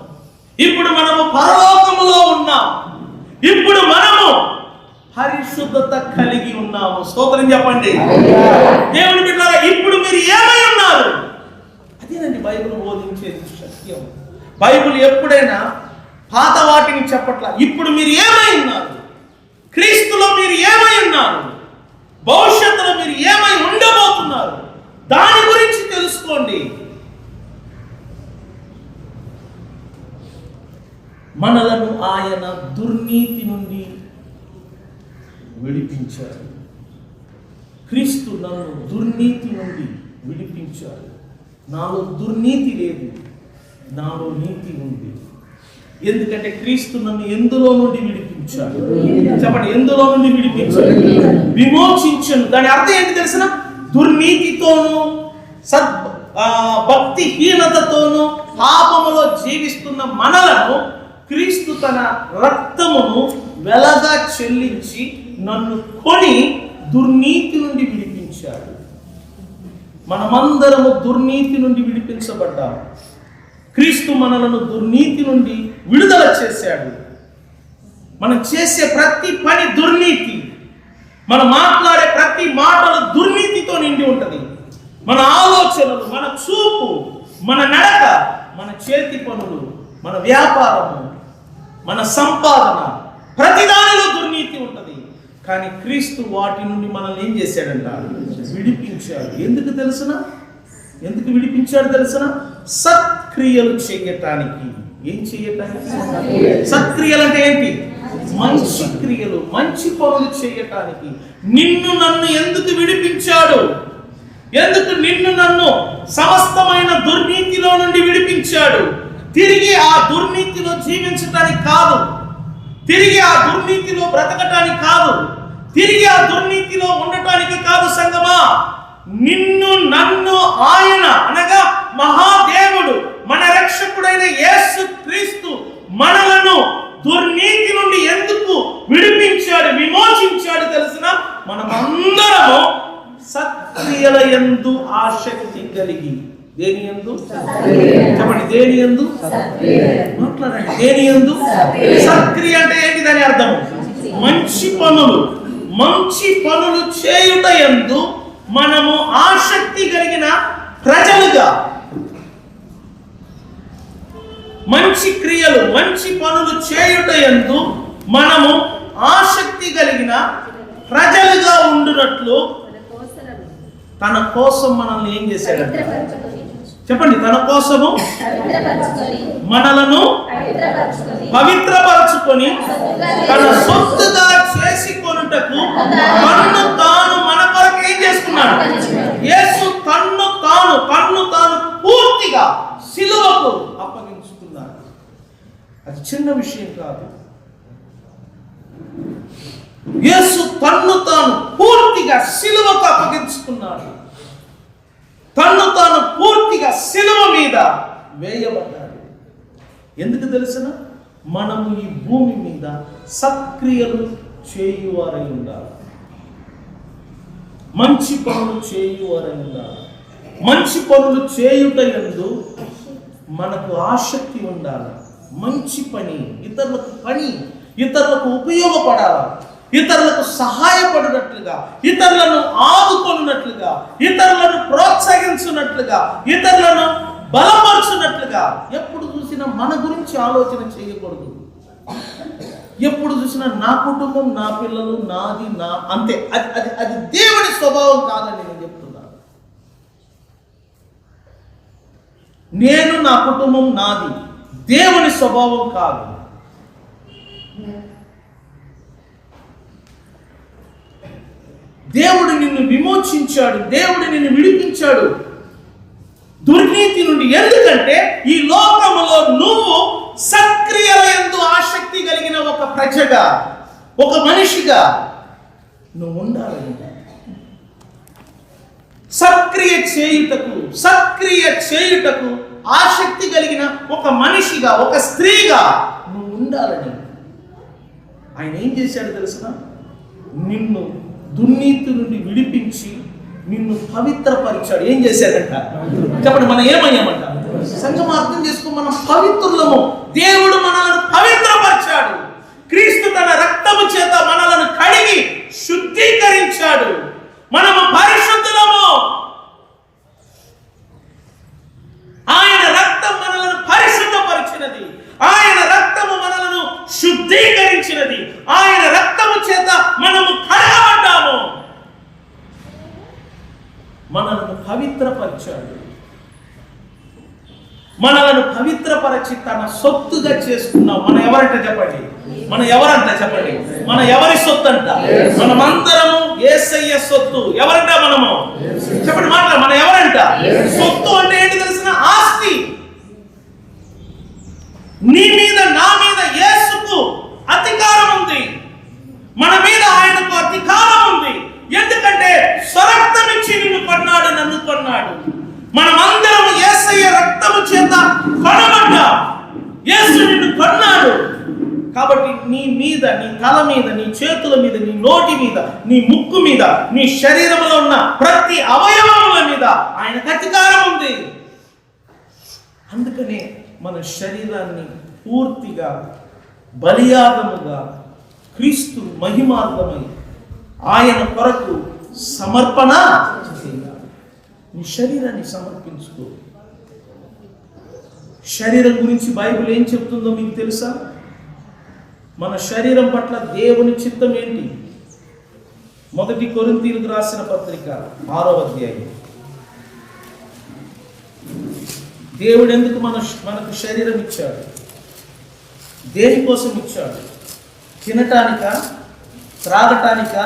ఇప్పుడు మనము పరలోకములో ఉన్నాం. ఇప్పుడు మనము పరిశుద్ధత కలిగి ఉన్నాము. స్తోత్రం చెప్పండి. దేవుని బిడ్డలారా, ఇప్పుడు మీరు ఏమై ఉన్నారు? అదేనండి బైబిల్ బోధించేది సత్యం. బైబిల్ ఎప్పుడైనా పాత వాటిని చెప్పట్లా. ఇప్పుడు మీరు ఏమై ఉన్నారు? క్రీస్తులో మీరు ఏమై ఉన్నారు? భవిష్యత్తులో మీరు ఏమై ఉండబోతున్నారు? దాని గురించి తెలుసుకోండి. మనలను ఆయన దుర్నీతి నుండి విడిపించాడు. క్రీస్తు నన్ను దుర్నీతి నుండి విడిపించాడు. నాలో దుర్నీతి లేదు, నాలో నీతి ఉంది. ఎందుకంటే క్రీస్తు నన్ను ఎందులో నుండి విడిపించాడు? చెప్పండి, ఎందులో నుండి విడిపించాడు? విమోచించను. దాని అర్థం ఏంటి తెలిసిన? దుర్నీతితోనూ భక్తిహీనతతోనూ పాపములో జీవిస్తున్న మనలను క్రీస్తు తన రక్తమును వెలగా చెల్లించి నన్ను కొని దుర్నీతి నుండి విడిపించాడు. మనమందరము దుర్నీతి నుండి విడిపించబడ్డాము. క్రీస్తు మనలను దుర్నీతి నుండి విడుదల చేశాడు. మనం చేసే ప్రతి పని దుర్నీతి, మనం మాట్లాడే ప్రతి మాటలు దుర్నీతితో నిండి ఉంటుంది. మన ఆలోచనలు, మన చూపు, మన నడక, మన చేతి పనులు, మన వ్యాపారము, మన సంపాదన, ప్రతిదానిలో దుర్నీతి ఉంటుంది. కానీ క్రీస్తు వాటి నుండి మనల్ని ఏం చేశాడంట? విడిపించాడు. ఎందుకు తెలుసునా? ఎందుకు విడిపించాడు తెలుసునా? సత్క్రియలు చేయటానికి. ఏం చేయటానికి? సత్క్రియలు అంటే ఏంటి? మంచి క్రియలు, మంచి పనులు చేయటానికి. నిన్ను నన్ను ఎందుకు విడిపించాడు? ఎందుకు నిన్ను నన్ను సమస్తమైన దుర్నీతిలో నుండి విడిపించాడు? తిరిగి ఆ దుర్నీతిలో జీవించటానికి కాదు, తిరిగి ఆ దుర్నీతిలో బ్రతకటానికి కాదు, తిరిగి ఆ దుర్నీతిలో ఉండటానికి కాదు సంగమా. నిన్ను నన్ను ఆయన అనగా మహాదేవుడు, మన రక్షకుడైన యేసు క్రీస్తు మనలను దుర్నీతి నుండి ఎందుకు విడిపించాడు, విమోచించాడు తెలుసునా? మనమందరము సత్క్రియల యందు ఆసక్తి కలిగి. దేని యందు? చెప్పండి, దేని యందు? మాట్లాడండి. దేని యందు? సత్క్రియ అంటే ఏంటి? దాని అర్థం మంచి పనులు. మంచి పనులు చేయుట యందు మనము ఆసక్తి కలిగిన ప్రజలుగా. మంచి క్రియలు, మంచి పనులు చేయుట యందు మనము ఆసక్తి కలిగిన ప్రజలుగా ఉండునట్లు తన కోసం మనల్ని ఏం చేశాడంట? చెప్పండి. తన కోసము మనలను పవిత్రపరచుకొని తన సొత్తుగా చేసుకొనుటకు తన్ను తాను మన కొరకు ఏం చేసుకున్నాడు? యేసు తన్ను తాను పూర్తిగా సిలువకు అప్పగించుకున్నాడు. అది చిన్న విషయం కాదు. యేసు తన్ను తాను పూర్తిగా సిలువకు అప్పగించుకున్నాడు. తన్ను తాను పూర్తిగా సిలువ మీద వేయబడ్డాడు. ఎందుకు తెలుసునా? మనము ఈ భూమి మీద సత్క్రియలు చేయువారై ఉండాలి, మంచి పనులు చేయువారై ఉండాలి. మంచి పనులు చేయుట యందు మనకు ఆసక్తి ఉండాలి. మంచి పని, ఇతరులకు ఉపయోగపడాలి, ఇతరులకు సహాయపడినట్లుగా, ఇతరులను ఆదుకొనున్నట్లుగా, ఇతరులను ప్రోత్సహించున్నట్లుగా, ఇతరులను బలపరుచున్నట్లుగా. ఎప్పుడు చూసినా మన గురించి ఆలోచన చేయకూడదు. ఎప్పుడు చూసినా నా కుటుంబం, నా పిల్లలు, నాది, నా అంతే. అది దేవుని స్వభావం కాదని నేను చెప్తున్నాను. నేను, నా కుటుంబం, నాది దేవుని స్వభావం కాదు. దేవుడు నిన్ను విమోచించాడు, దేవుడు నిన్ను విడిపించాడు దుర్నీతి నుండి. ఎందుకంటే ఈ లోకములో నువ్వు సత్క్రియల యందు ఆసక్తి కలిగిన ఒక ప్రజగా, ఒక మనిషిగా నువ్వు ఉండాలని. సత్క్రియ చేయుటకు ఆసక్తి కలిగిన ఒక మనిషిగా, ఒక స్త్రీగా నువ్వు ఉండాలని ఆయన ఏం చేశాడు తెలుసునా? నిన్ను దుర్నీతి నుండి విడిపించి నిన్ను పవిత్రపరిచాడు. ఏం చేశాడంట? చెప్పండి, మనం ఏమయ్యామంట? సంఘం అర్థం చేసుకో, మనం పవిత్రులము. దేవుడు మనలను పవిత్రపరిచాడు. క్రీస్తు తన రక్తము చేత మనలను కడిగి శుద్ధీకరించాడు. మనము పరిశుద్ధులము. ఆయన రక్తం మనలను పరిశుద్ధపరిచినది. ఆయన రక్తము మనలను శుద్ధీకరించినది. ఆయన రక్తము చేత మనము కడగబడ్డాము. మనలను పవిత్రపరిచాడు. మనలను పవిత్రపరిచి తన సొత్తుగా చేసుకున్నాం. మనం ఎవరంట చెప్పండి? మన ఎవరి సొత్తు అంట? మనమందరము యేసయ్య సొత్తు. ఎవరంట మనము? చెప్పండి, మాట్లాడు. మన ఎవరంట? సొత్తు అంటే ఏంటి తెలిసిన? ఆస్తి. నీ మీద, నా మీద యేసుకు అధికారం ఉంది. మన మీద ఆయనకు అధికారం ఉంది. ఎందుకంటే స్వరక్తం ఇచ్చి నిన్ను యేసు నిన్ను కన్నాడు. కాబట్టి నీ మీద, నీ తల మీద, నీ చేతుల మీద, నీ నోటి మీద, నీ ముక్కు మీద, నీ శరీరంలో ఉన్న ప్రతి అవయవముల మీద ఆయనకు అధికారం ఉంది. అందుకనే మన శరీరాన్ని పూర్తిగా బలియాగముగా క్రీస్తు మహిమార్థమై ఆయన కొరకు సమర్పణ చేయాలి. నీ శరీరాన్ని సమర్పించుకో. శరీరం గురించి బైబిల్ ఏం చెప్తుందో మీకు తెలుసా? మన శరీరం పట్ల దేవుని చిత్తం ఏంటి? 1 కొరింథీయులకు రాసిన పత్రిక 6వ అధ్యాయం. దేవుడు ఎందుకు మనకు శరీరం ఇచ్చాడు? దేనికోసం ఇచ్చాడు? తినటానికా? త్రాగటానికా?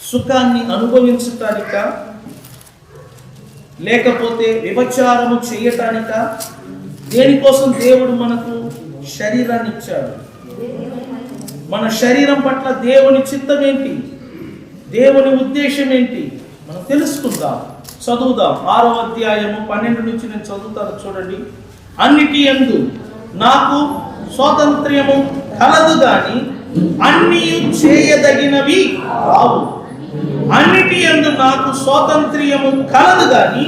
సుఖాన్ని అనుభవించటానికా? లేకపోతే వ్యభిచారము చేయటానికా? దేనికోసం దేవుడు మనకు శరీరాన్ని ఇచ్చాడు? మన శరీరం పట్ల దేవుని చిత్తం ఏంటి? దేవుని ఉద్దేశం ఏంటి? మనం తెలుసుకుందాం, చదువుదాం. 6వ అధ్యాయము 12 నుంచి నేను చదువుతాను, చూడండి. అన్నిటి యందు నాకు స్వాతంత్ర్యము కలదు గాని అన్నీ చేయదగినవి కావు. అన్నిటి యందు నాకు స్వాతంత్ర్యము కలదు గాని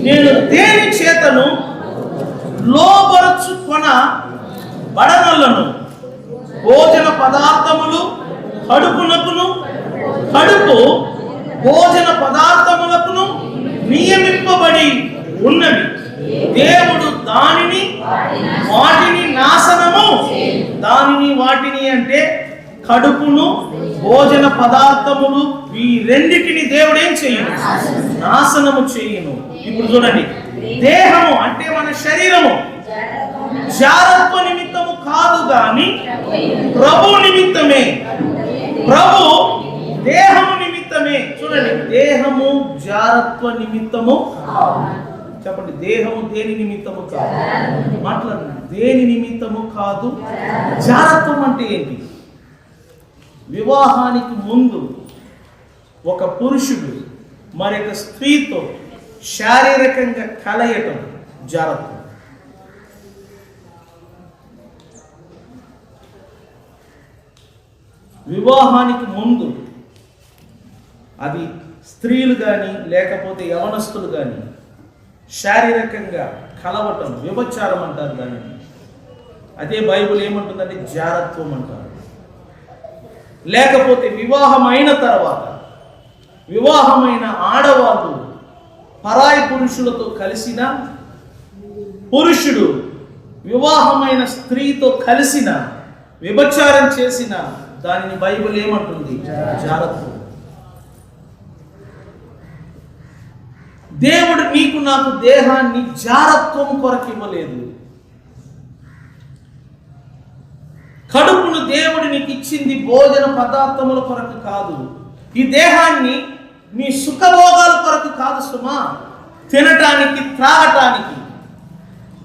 నేను దేని చేతను లోబరుచుకొన బడనలను. భోజన పదార్థములు కడుపునకును, కడుపు భోజన పదార్థములకును నియమింపబడి ఉన్నవి. దేవుడు దానిని వాటిని నాశనము, వాటిని అంటే కడుపును, భోజన పదార్థములు, ఈ రెండిటిని దేవుడు ఏం చేయను? నాశనము చేయను. ఇప్పుడు చూడండి, దేహము అంటే మన శరీరము జారత్వ నిమిత్తము కాదు గాని ప్రభు నిమిత్తమే. ప్రభు దేహము నిమిత్తమే. చూడండి, దేహము జారత్వ నిమిత్తము. చెప్పండి, దేహము దేని నిమిత్తము కాదు? మాట్లాడండి, దేని నిమిత్తము కాదు? జారత్వం అంటే ఏంటి? వివాహానికి ముందు ఒక పురుషుడు మరొక స్త్రీతో శారీరకంగా కలయటం జారత్వం. వివాహానికి ముందు అది స్త్రీలు కానీ లేకపోతే యవనస్తులు కానీ శారీరకంగా కలవటం వ్యభిచారం అంటారు దాన్ని. అదే బైబిల్ ఏమంటుందంటే జారత్వం అంటారు. లేకపోతే వివాహమైన తర్వాత వివాహమైన ఆడవాళ్ళు పరాయి పురుషులతో కలిసిన, పురుషుడు వివాహమైన స్త్రీతో కలిసిన, వ్యభిచారం చేసిన దానిని బైబిల్ ఏమంటుంది? జారత్వం. దేవుడు నీకు నాకు దేహాన్ని జారత్వం కొరకు ఇవ్వలేదు. కడుపును దేవుడు నీకు ఇచ్చింది భోజన పదార్థముల కొరకు కాదు. ఈ దేహాన్ని నీ సుఖభోగాల కొరకు కాదు సుమా. తినటానికి, త్రాగటానికి,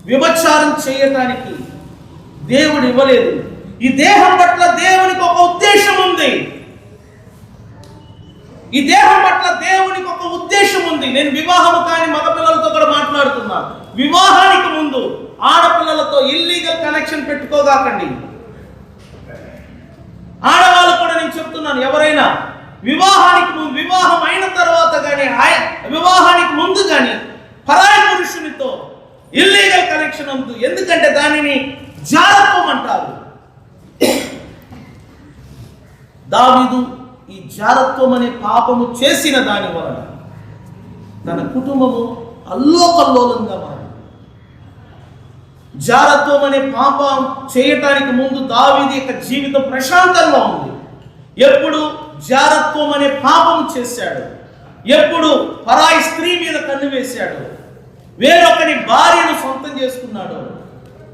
వ్యభిచారం చేయటానికి దేవుడు ఇవ్వలేదు. ఈ దేహం పట్ల దేవునికి ఒక ఉద్దేశం ఉంది. ఈ దేహం పట్ల దేవునికి ఒక ఉద్దేశం ఉంది. నేను వివాహం కాని మగపిల్లలతో కూడా మాట్లాడుతున్నాను. వివాహానికి ముందు ఆడపిల్లలతో ఇల్లీగల్ కనెక్షన్ పెట్టుకోగాకండి. ఆడవాళ్ళు కూడా నేను చెప్తున్నాను, ఎవరైనా వివాహానికి ముందు, వివాహం అయిన తర్వాత కానీ, వివాహానికి ముందు కానీ పరాయి పురుషునితో ఇల్లీగల్ కనెక్షన్ అందు. ఎందుకంటే దానిని జారత్వం అంటారు. దావీదు ఈ జారత్వం అనే పాపము చేసిన దాని వలన తన కుటుంబము అల్లోకల్లోలంగా మారింది. జారత్వం అనే పాపం చేయటానికి ముందు దావీదు యొక్క జీవితం ప్రశాంతంగా ఉంది. ఎప్పుడు జారత్వం అనే పాపం చేశాడు, ఎప్పుడు పరాయి స్త్రీ మీద కన్ను వేశాడు, వేరొకని భార్యను సొంతం చేసుకున్నాడు,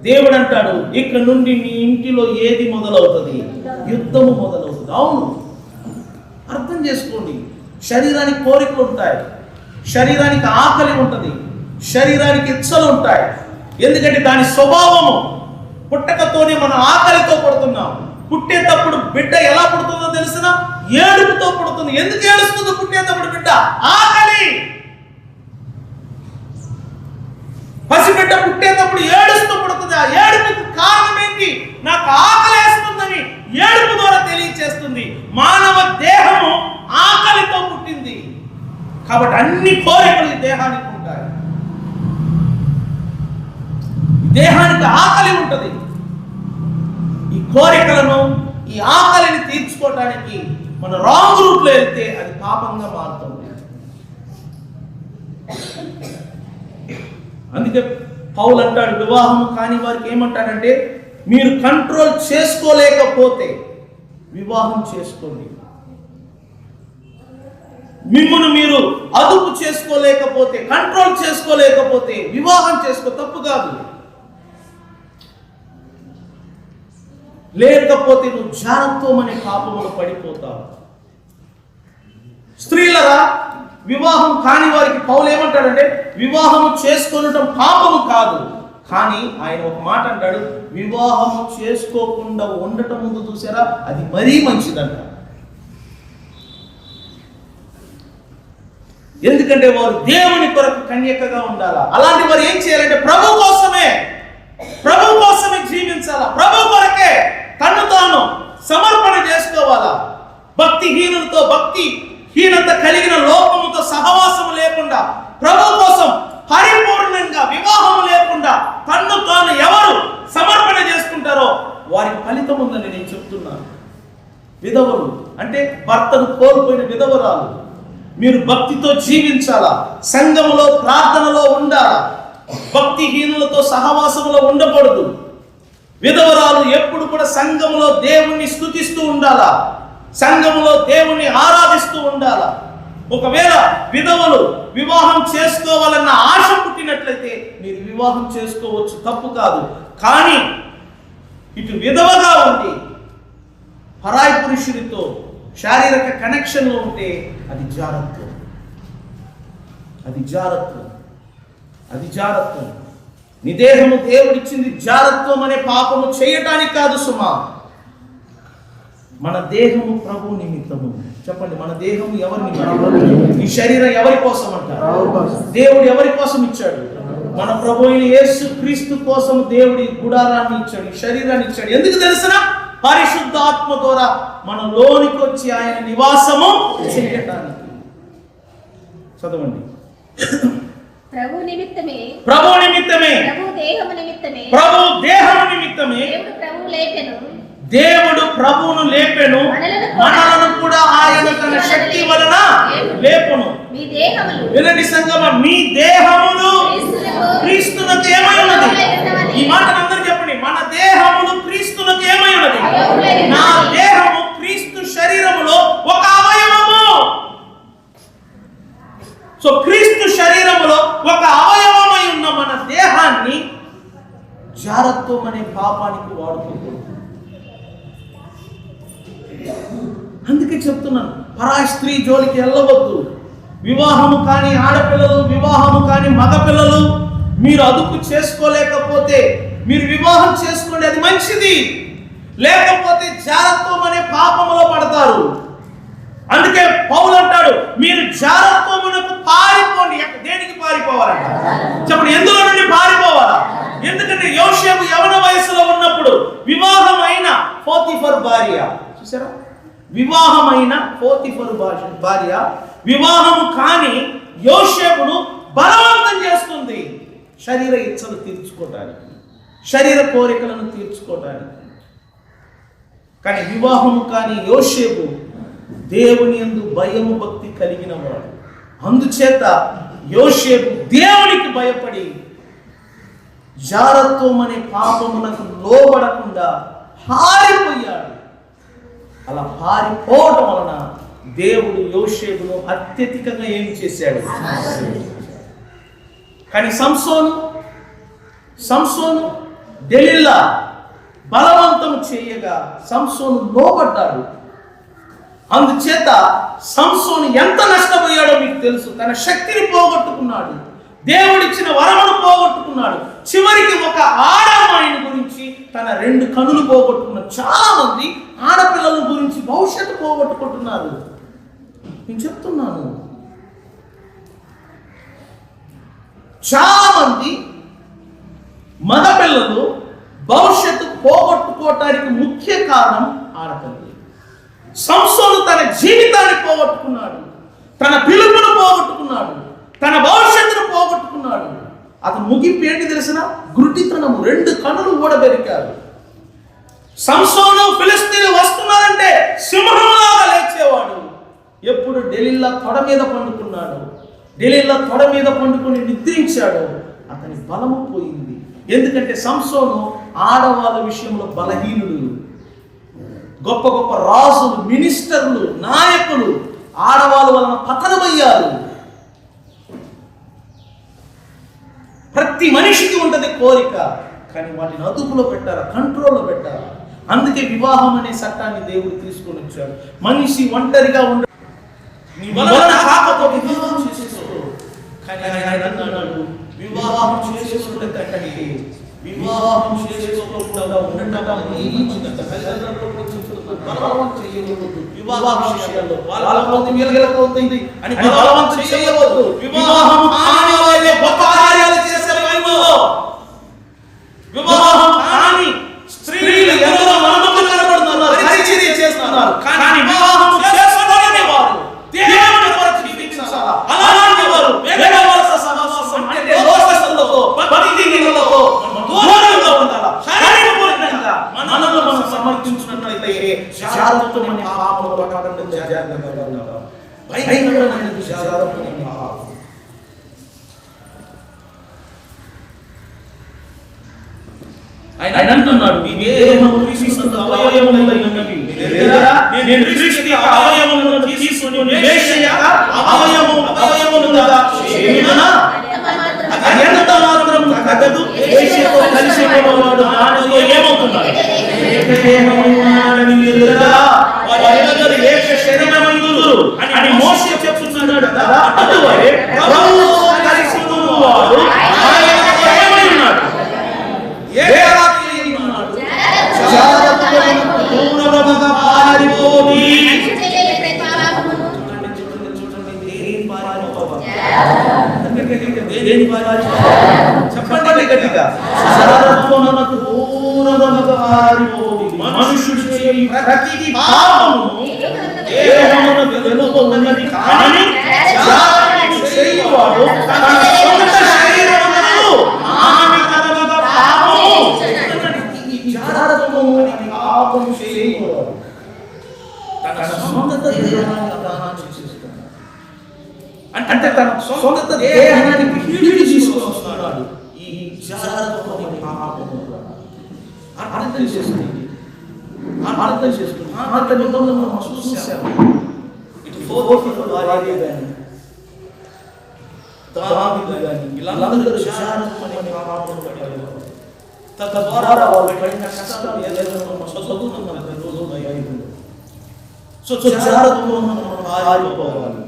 దేవుడు అంటాడు, ఇక్కడ నుండి నీ ఇంటిలో ఏది మొదలవుతుంది? యుద్ధము మొదలవుతుంది. అవును, అర్థం చేసుకోండి. శరీరానికి కోరికలు ఉంటాయి, శరీరానికి ఆకలి ఉంటుంది, శరీరానికి ఇచ్చలు ఉంటాయి. ఎందుకంటే దాని స్వభావము. పుట్టకతోనే మనం ఆకలితో పుడుతున్నాం. పుట్టేటప్పుడు బిడ్డ ఎలా పుడుతుందో తెలిసిన? ఏడుపుతో పుడుతుంది. ఎందుకు ఏడుస్తుందో పుట్టేటప్పుడు బిడ్డ? ఆకలి. పసిబిడ్డ పుట్టేటప్పుడు ఏడుస్తూ పుడుతుంది. ఆ ఏడుపుకు కారణం ఏంటి? నాకు ఆకలేస్తుందని ఏడుపు ద్వారా తెలియచేస్తుంది. మానవ దేహము ఆకలితో పుట్టింది కాబట్టి అన్ని కోరికలు ఈ దేహానికి ఉంటాయి. దేహానికి ఆకలి ఉంటుంది. ఈ కోరికలను, ఈ ఆకలిని తీర్చుకోవడానికి మన రాంగ్ రూట్ లో వెళ్తే అది పాపంగా మారుతుంది. అందుకే పౌలు అంటాడు, వివాహం కాని వారికి ఏమంటాడంటే, మీరు కంట్రోల్ చేసుకోలేకపోతే వివాహం చేసుకోండి. మిమ్మల్ని మీరు అదుపు చేసుకోలేకపోతే, కంట్రోల్ చేసుకోలేకపోతే వివాహం చేసుకో, తప్పు కాదు. లేకపోతే నువ్వు జారత్వం అనే పాపములో పడిపోతావు. స్త్రీలరా, వివాహం కాని వారికి పౌలు ఏమంటాడంటే, వివాహము చేసుకోవడం పాపము కాదు, కానీ ఆయన ఒక మాట అంటాడు, వివాహము చేసుకోకుండా ఉండటం ముందు చూసారా, అది మరీ మంచిదంట. ఎందుకంటే వారు దేవుని కొరకు కన్యకగా ఉండాలా. అలాంటి వారు ఏం చేయాలంటే ప్రభు కోసమే జీవించాలా, ప్రభు కొరకే తను తాను సమర్పణ చేసుకోవాలా. భక్తిహీనులతో, భక్తిహీనత కలిగిన లోకముతో సహవాసం లేకుండా, ప్రభు కోసం పరిపూర్ణంగా వివాహం లేకుండా తన్ను తాను ఎవరు సమర్పణ చేసుకుంటారో వారికి ఫలితం ఉందని నేను చెప్తున్నాను. విధవలు అంటే భర్తను కోల్పోయిన విధవరాలు, మీరు భక్తితో జీవించాలా, సంఘములో ప్రార్థనలో ఉండాలా, భక్తిహీనులతో సహవాసంలో ఉండకూడదు. విధవరాలు ఎప్పుడు కూడా సంఘములో దేవుణ్ణి స్తుతిస్తూ ఉండాలా, సంఘములో దేవుణ్ణి ఆరాధిస్తూ ఉండాలా. ఒకవేళ విధవలు వివాహం చేసుకోవాలన్న ఆశ పుట్టినట్లయితే మీరు వివాహం చేసుకోవచ్చు, తప్పు కాదు. కానీ ఇటు విధవగా ఉండి పరాయి పురుషుడితో శారీరక కనెక్షన్లో ఉంటే అది జారత్వం, అది జారత్వం, అది జారత్వం. నీ దేహము దేవుడిచ్చింది జారత్వం అనే పాపము చేయటానికి కాదు సుమా. మన దేహము ప్రభు నిమిత్తము. చెప్పండి, మన దేహము ఎవరి నిమిత్తము? ఈ శరీరం ఎవరి కోసం అంటారు? దేవుడు ఎవరి కోసం ఇచ్చాడు? మన ప్రభు అయిన యేసు క్రీస్తు కోసం దేవుడి గుడారాన్ని ఇచ్చాడు, ఈ శరీరాన్ని ఇచ్చాడు. ఎందుకు తెలుసునా? పరిశుద్ధాత్మ ద్వారా మన లోనికి వచ్చి ఆయన నివాసము చేయటానికి. చదవండి. ప్రభు నిమిత్తమే, ప్రభు నిమిత్తమే, ప్రభు దేహము నిమిత్తమే, ప్రభు దేహము నిమిత్తమే దేవుడు ప్రభువు లేపెను, దేవుడు ప్రభువును లేపెను, మనలను కూడా ఆయన తన శక్తి వలన లేపును. మీ దేహములు, వినండి సంగమా, మీ దేహములు క్రీస్తునకు ఏమై ఉన్నది? ఈ మాటను అందరూ చెప్పండి. మన దేహములు క్రీస్తునకు ఏమై ఉన్నది? నా దేహము క్రీస్తు శరీరములో ఒక అవయవము. సో క్రీస్తు శరీరములో ఒక అవయవమై ఉన్న మన దేహాన్ని జారత్వం అనే పాపానికి వాడుకోకూడదు. అందుకే చెప్తున్నాను, పరాయి స్త్రీ జోలికి వెళ్ళవద్దు. వివాహము కాని ఆడపిల్లలు, వివాహము కాని మగపిల్లలు మీరు అదుపు చేసుకోలేకపోతే మీరు వివాహం చేసుకోండి, అది మంచిది. లేకపోతే జారత్వం అనే పాపములో పడతారు. అందుకే పౌలు అంటాడు, మీరు జారత్వమునకు పారిపోండి. దేనికి పారిపోవాలంట? చెప్పండి, ఎందులో నుండి పారిపోవాలా? ఎందుకంటే యోసేపు యవన వయసులో ఉన్నప్పుడు వివాహమైన పోతిఫర్ భార్య, చూసారా, వివాహమైన పోతిఫర్ భార్య వివాహము కాని యోసేపును బలవంతం చేస్తుంది శరీర ఇచ్చలు తీర్చుకోవడానికి, శరీర కోరికలను తీర్చుకోవడానికి. కానీ వివాహము కాని యోసేపు దేవుని యందు భయము భక్తి కలిగిన వాడు. అందుచేత యోసేపు దేవునికి భయపడి జారత్వం అనే పాపమునకు లోబడకుండా పారిపోయాడు. అలా పారిపోవడం వలన దేవుడు యోసేపును అత్యధికంగా ఏం చేశాడు? కానీ సంసోను దెలీలా బలవంతం చేయగా సంసోను లోబడ్డాడు. అందుచేత సంసోను ఎంత నష్టపోయాడో మీకు తెలుసు. తన శక్తిని పోగొట్టుకున్నాడు, దేవుడిచ్చిన వరమును పోగొట్టుకున్నాడు. చివరికి ఒక ఆడమ్మాయిని గురించి తన 2 కనులు పోగొట్టుకున్నాడు. చాలా మంది ఆడపిల్లల గురించి భవిష్యత్తు పోగొట్టుకుంటున్నారు. నేను చెప్తున్నాను, చాలా మంది మగపిల్లలు భవిష్యత్తు పోగొట్టుకోవటానికి ముఖ్య కారణం ఆడపిల్లలు. సంసోను తన జీవితాన్ని పోగొట్టుకున్నాడు, తన పిలుపును పోగొట్టుకున్నాడు, తన భవిష్యత్తును పోగొట్టుకున్నాడు. అతను ముగింపు ఏంటి తెలిసిన? గుడ్డితనము. 2 కన్నులు ఊడబెరికారు. సంసోను ఫిలిస్తీన్లు వస్తున్నారంటే సింహంలాగా లేచేవాడు. ఎప్పుడు డెలిల్లా తొడ మీద పండుకున్నాడు, డెలిల్లా తొడ మీద పండుకొని నిద్రించాడు, అతని బలము పోయింది. ఎందుకంటే సంసోను ఆడవాళ్ళ విషయంలో బలహీనుడు. గొప్ప గొప్ప రాజులు, మినిస్టర్లు, నాయకులు ఆడవాళ్ళ వలన పతనమయ్యారు. ప్రతి మనిషికి ఉంటుంది కోరిక, కానీ వాటిని అదుపులో పెట్టారా, కంట్రోల్లో పెట్టారా? అందుకే వివాహం అనే చట్టాన్ని దేవుడు తీసుకొని వచ్చాడు. మనిషి ఒంటరిగా ఉండ కాకపోతే వివాహం చేసేసుకో. కానీ ఆయన అన్నాడు, వివాహం చేసుకుంటే కంటే వివాహం చేసుకోకుండా ఉండటం వివాహం విషయాల్లో బలవంతం అవుతుంది అని బలవంతం చేయవద్దు. వివాహం కాని వాళ్ళే గొప్ప కార్యాలు చేశారు బైబిల్లో. వివాహం కాని స్త్రీలు ఎందరో మనకు కనబడుతున్నారు, పరిచర్య చేస్తున్నారు. కానీ వివాహం చేసుకోలేని వారు దేవుని కొరకు జీవించాలా. అలాంటి వారు వేదవారస సహవాసం అంటే లోకస్తులతో, భక్తిహీనులతో దూరంగా ఉండాలా. శారీరకంగా మనల్ని మనం సమర్పించుకున్నట్లయితే శారీరకమైన పాపముల పట్టడం జాగ్రత్తగా ఉండాలి. భయంకరమైన శారీరకమైన పాపం. ఆయన అంటున్నాడు, మీ దేహము క్రీస్తు అవయవములై ఉన్నవి. నేను క్రీస్తు అవయవములను తీసుకొని వేశ్య అవయవములుగా చేయుదునా? అది ఎంత మాత్రం తగదు. వేశ్యతో కలిసి ఉన్నవాడు దానిలో ఏమవుతున్నాడు? వారిద్దరూ ఏక శరీరమందురు అని మోషే చెప్తున్నాడు కదా. అందువలే ప్రభువుతో కలిసి ఉన్నవాడు ఆయనతో ఏమై ఉన్నాడు? చెప్పండి గట్టిగా. మనుషుడు చేయి ప్రతి పాపము దేహమునకు వెలుపల ఉన్నది, కానీ చేయువాడు తన సొంత శరీరమునకు హానికరమైన పాపము పాపము చేయువాడు తన సొంత దేహాన్ని అపహారం చేసేస్తున్నాడు. అంటే తన సొంత దేహానికి కీడు తీసుకొస్తున్నాడు. ఈ జారత్వము పాపము అర్థం చేసుకుంది. పాత నిబంధనలో మనం చూసాము. ఇటు ఫోర్ఫిల్ వారియే గాని దావీదు గాని వీళ్ళందరూ జారత్వము పాపము పడ్డారు. తద్వారా వాళ్ళు పడిన కష్టాలు ఏదైనా మనం చదువుతున్నాం రోజు బైబిల్లో. సో జారత్వము పారిపోవాలి.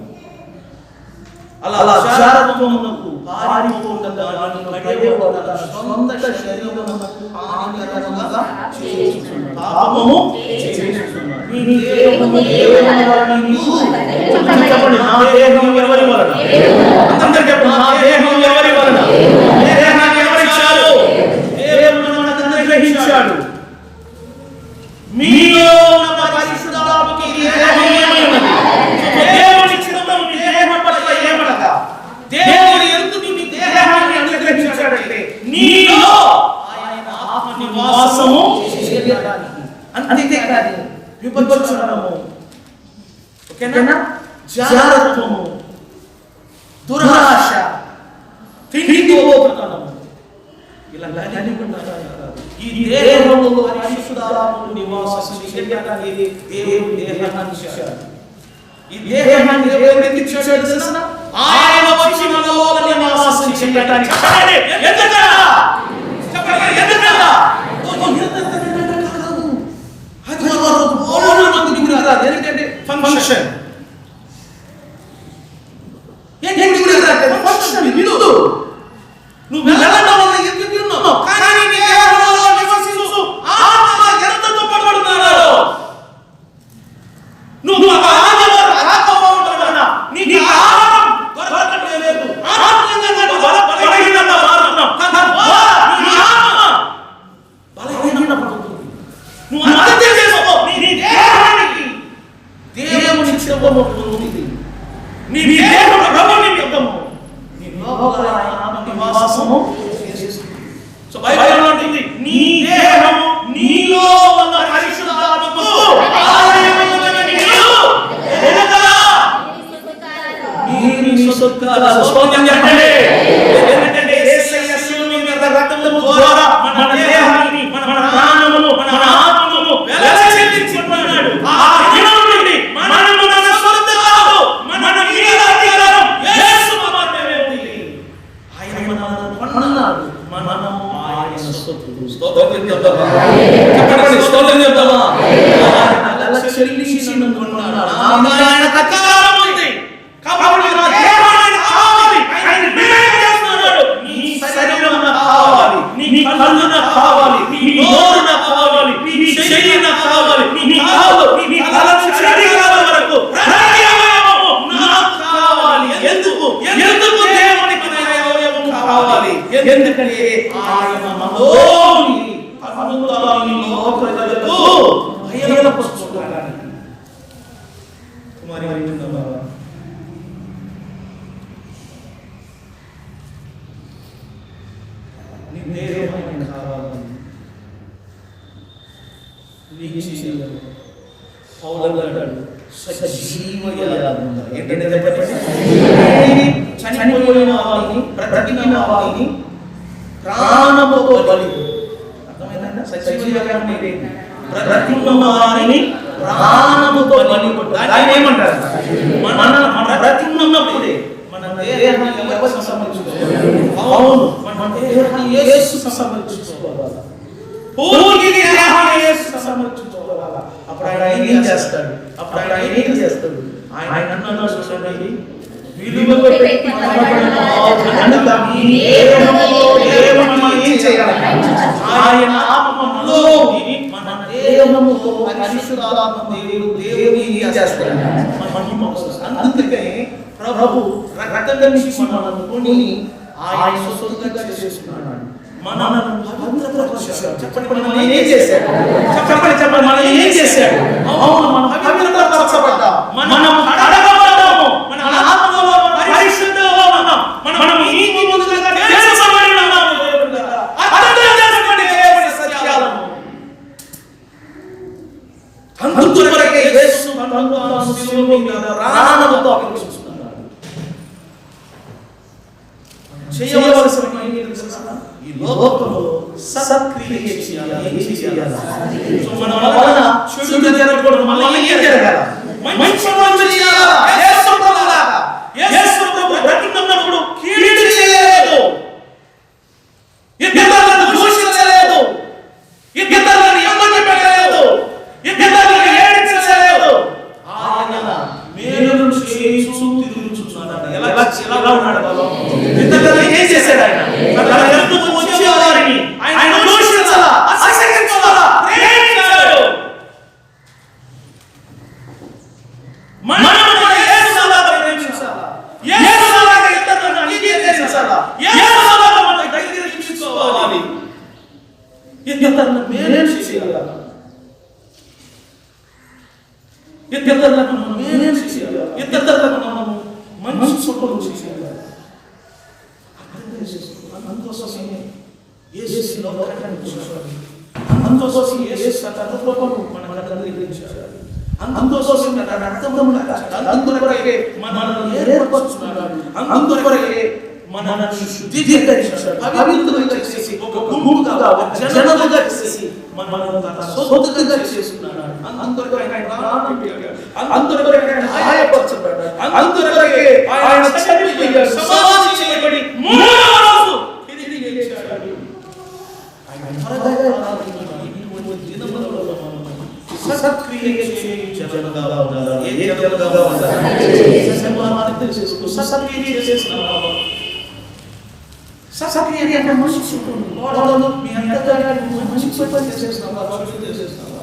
అలా జారత్వమునకు పారిపోకుండా దానిలో పడేవాడు తన సొంత శరీరమునకు హానికరముగా చేయుచున్నాడు. పాపము చేయుచున్నాడు. నీ దేహము దేవుని వలన నీవు చెప్పండి, నా దేహం ఎవరి వలన? అందరూ చెప్పండి, నా దేహం ఎవరి వలన? దేహాన్ని ఎవరిచ్చారు? దేవుడు మనకు అనుగ్రహించాడు. మీలో ఉన్న పరిశుద్ధాత్మకి దేహం ఏమై ఉన్నది? దేవుని చిత్తము మీ దేహం పట్ల ఏమనగా, దేవుడు ఎందుకు నీ దేహాన్ని అనుగ్రహించాడంటే నీలో ఆయన ఆత్మ నివాసము చేయడానికి. అంతేకాదు విపత్తులను, ఓకేనా, జారత్వము, దురాశ, తిండిపోతనము ఇలా ఈ దేహంలో పరిశుద్ధాత్మ నివాసం చేయడానికి దేవుడు దేహాన్ని ఇచ్చాడు. ఈ దేహాన్ని దేవుడు ఎందుకు ఇచ్చాడు తెలుసా? ఆయన వచ్చి మనలో నివాసం చేయడానికి. ఎందుకలా? చెప్పండి, ఎందుకలా? ఎందుకంటే ఫంక్షన్ నువ్వు వెళ్ళడం వల్ల ఎందుకు ఉన్నావు? కానీ నీ దేహంలో నివసించు ఆత్మ ఎంత దుఃఖపడుతున్నాడో. నువ్వు ఆదివారం రాకపోవడం నీకు ఆహారం దొరకట్లేదు, ఆత్మీయంగా బలహీనంగా మారుతున్నావు. నీ ఆత్మ స్తోత్రం చెప్పండి. ఎందుకంటే యేసయ్య శిలువ మీద రక్తము ద్వారా మన దేహాన్ని, మన ప్రాణమును, మన ఆత్మను వెల చెల్లించుకున్నాడు. ఆ దినం నుండి మనము మన సొంత కాదు, మన మీద అధికారం యేసు మాత్రమే ఉంది. ఆయన మనల్ని కొన్నాడు, మనము ఆయన సొత్తు. స్తోత్రం చెప్తామా? చెప్పండి, స్తోత్రం చెప్తామా? ఆయన వెల చెల్లించి నన్ను కొన్నాడు. నా మీద ఆయనకు అధికారం ఉంది. కాబట్టి నా దేహాన్ని కావాలి, ఆయన నిర్ణయం చేస్తున్నాడు. నీ శరీరం నాకు కావాలి, నీ కళ్ళు నాకు కావాలి, నీ నోరు నాకు కావాలి, నీ చెయ్యి నాకు కావాలి, నీ కాలు, నీ తల నుంచి అరికాల వరకు ప్రతి అవయవము నాకు కావాలి. ఎందుకు దేవునికి నా అవయవం కావాలి? ఎందుకంటే ఆయన మనలోని అద్భుతాలను లోకలకు బయలుపరుచుకున్నాడు. కుమారి వింటున్నావా? నీ దేహం కావాలి, ఏంటంటే చనిపోయిన వారిని, బ్రతికిన వారిని ప్రాణముతో బలి. అర్థమైందా? సజీవ యాగం అంటే బ్రతికిన వారిని ప్రాణముతో బలి. దాన్ని ఏమంటారు? మన బ్రతికినప్పుడే మన దేహాన్ని ఎవరు సమర్పించుకోవాలి? అవును, మన దేహాన్ని యేసుకు సమర్పించుకోవాలి. పూర్తిగా దేహాన్ని యేసుకు సమర్పించుకోవాలి. అప్పుడు ఆయన ఏం చేస్తాడు? ఆయన అన్నాడు చూడండి, విలువ పెట్టి కనుక మీ దేహములో దేవుని ఏం చేయాలి? ఆయన ఆత్మలో మన దేహములో పరిశుద్ధాత్మ దేవుని ఏం చేస్తాడు? అందుకే ప్రభు రక్తం నుంచి మనల్ని కొని ఆయన సొంతంగా చేసుకున్నాడు. మనల్ని పవిత్రపరిచాడు. చెప్పండి, మనం ఏం చేశాడు? చెప్పండి, మనం ఏం చేశాడు? అవును, మనం పవిత్రపరచబడ్డాం, మనం కడగబడ్డాము, మన ఆత్మలో పరిశుద్ధంగా ఉన్నాం, మనం నీతి మంతులుగా చేర్చబడి ఉన్నాము. అర్థం చేసుకోండి దేవుని సత్యాలను. అందుకొరకే యేసు తాను శిలువ మీద ప్రాణముతో అర్పించుకున్నాడు. చేయవలసిన పని ఏంటి తెలుసా? ఈ లోకంలో సత్క్రియ చేయాలి. ఏం చేయాలి? సో మన వలన చెడు జరగకూడదు, మళ్ళీ ఏం జరగాలి? మంచి పనులు చేయాలి. యేసు ప్రభు బ్రతికున్నప్పుడు కీడు చేయలేదు, ఇతరులను దూషించలేదు, ఇతరులను ఇబ్బంది పెట్టలేదు, ఇతరులను ఏడించలేదు. ఆయన మేలు చేస్తూ తిరుగుచున్నాడు. ఎలా ఉన్నాడు? ఇతరులను ఏం చేశాడు? ఆయన ఎదుట వచ్చే వారిని ఆయన దూషించాలా, అసహ్యించాలా, ప్రేమించాడు. మనం కూడా యేసులాగా ప్రేమించాలా, యేసులాగా ఇతరులను అంగీకరించాలా, యేసులాగా మన దగ్గర తీసుకోవాలి, ఇతరులను మేలు చేయాలి, ఇతరులకు మనం మేలు చేయాలి, ఇతరులకు మనము మంచి పనులు చేయాలి. అందుకోసమే యేసు లోకానికి వచ్చాడు. అందుకోసమే యేసు తన కృపను మనకు ఇచ్చాడు. అందుకోసమే తన రక్తమును కార్చాడు. అందుకొరకే మనల్ని ఏర్పరచుకున్నాడు. అందుకొరకే మనల్ని శుద్ధీకరించాడు, పవిత్రులుగా చేసి, ఒక గుంపుగా, ఒక జనముగా చేసి మనల్ని తన సొత్తుగా చేసుకున్నాడు. అందుకొరకే ఆయన ప్రాణం పెట్టాడు. అందుకొరకే ఆయన గాయపరచబడ్డాడు. అందుకొరకే ఆయన చనిపోయాడు, సమాధి చేయబడి మూడవ రోజు తిరిగి లేచాడు. ఆయన త్వరగా రాబోతున్నాడు. ఇటువంటి దినములలో మనం సత్క్రియ చేయించే జనముగా ఉండాలి. ఏ జనముగా ఉండాలి? సమాధానం చేసుకో. సత్క్రియ చేస్తున్నావా? సత్క్రియ అంటే మనిషి కోడలు మీ అత్తగారికి మంచి పని చేస్తున్నావా? పరిశుద్ధి చేస్తున్నావా?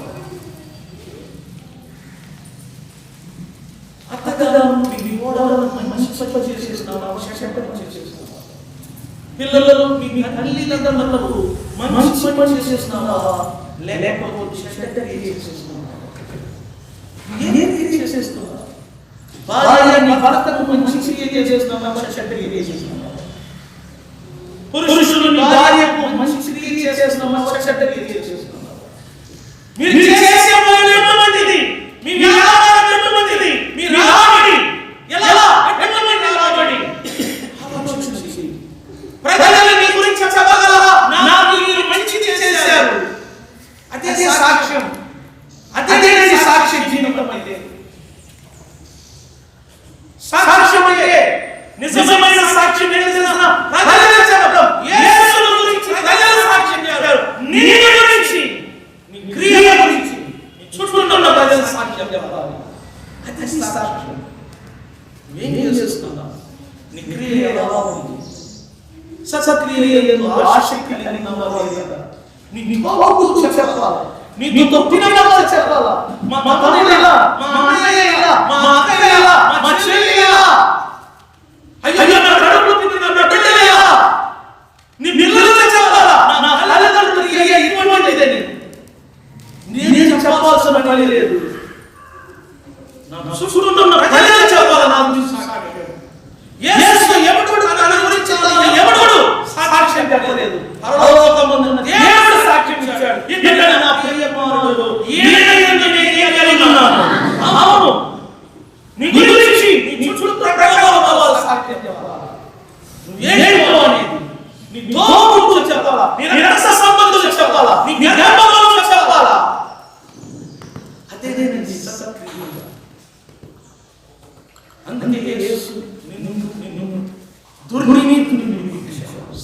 అత్తగారు మీ కోడలు మంచి పని చేస్తున్నావా? చెడ్డ పని చేస్తున్నావా? పిల్లలు మీ తల్లిదండ్రులకు మంచి పని చేస్తున్నావా? లేకపోతే చెడ్డ చేస్తున్నావా? ఏది చేస్తున్నావా? భార్య నీ భర్తకు మంచి చేస్తున్నావా? చెడ్డ చేస్తున్నావా? పురుషులు నీ భార్యకు మంచి చేస్తున్నావా? చెడ్డ చేస్తున్నావా? మీరు చేసే పనులు ఎంతమందిది? మీ వ్యాపారం ఎంతమందిది? మీ రాబడి ఎలా? ఎంతమంది రాబడి? అదే సాక్ష్యం, అదే సాక్ష్య జీవితం. అయితే సాక్ష్యం అంటే నిజమైన సాక్ష్యం ఏంటి తెలుసా? ప్రజలకు చెప్పడం. యేసును గురించి ప్రజలు సాక్ష్యం చెప్పారు. నీ గురించి, నీ క్రియ గురించి నీ చుట్టూ ఉన్న ప్రజలు సాక్ష్యం చెప్పాలి. అది సాక్ష్యం. ఏం చేస్తున్నావు? నీ క్రియ ఎలా ఉంది? సత్క్రియ యందు ఆసక్తి కలిగినవారు కదా. నీ బాబుకు చెప్పాలి, నీ తొప్పిన వాళ్ళు చెప్పాలా? మా తమ్ముడు ఎలా, మా అన్నయ్య ఎలా, మా అక్క ఎలా, మా చెల్లి ఎలా, అయ్యో నా కడుపులో పుట్టిన నా బిడ్డ ఎలా, నీ పిల్లలకు చెప్పాలా? నా తల్లిదండ్రులు ఇటువంటిదని నేను చెప్పాల్సిన పని లేదు. నా చుట్టూ ఉన్న ప్రజలకు చెప్పాలా నా గురించి సాక్ష్యం. యేసు ఎవడు తన గురించి ఎవడు సాక్ష్యం చెప్పలేదు. పరలోకమందున్న దేవుడు సాక్ష్యం ఇచ్చాడు. ఇక్కడ నా ప్రియకుమారుడు ఈయనయందు నేను కలిగి ఉన్నాను. అవును, నీ గురించి నీ చుట్టూ ప్రజలు సాక్ష్యం చెప్పాలి. నువ్వేంటో అనేది నీ తోబుట్టువులు చెప్పాలా, నీ రక్త సంబంధులు చెప్పాలా, నీ గర్భంలో చెప్పాలా. అదే నీ సత్క్రియ. అందుకే యేసు నిన్ను దుర్నీతిని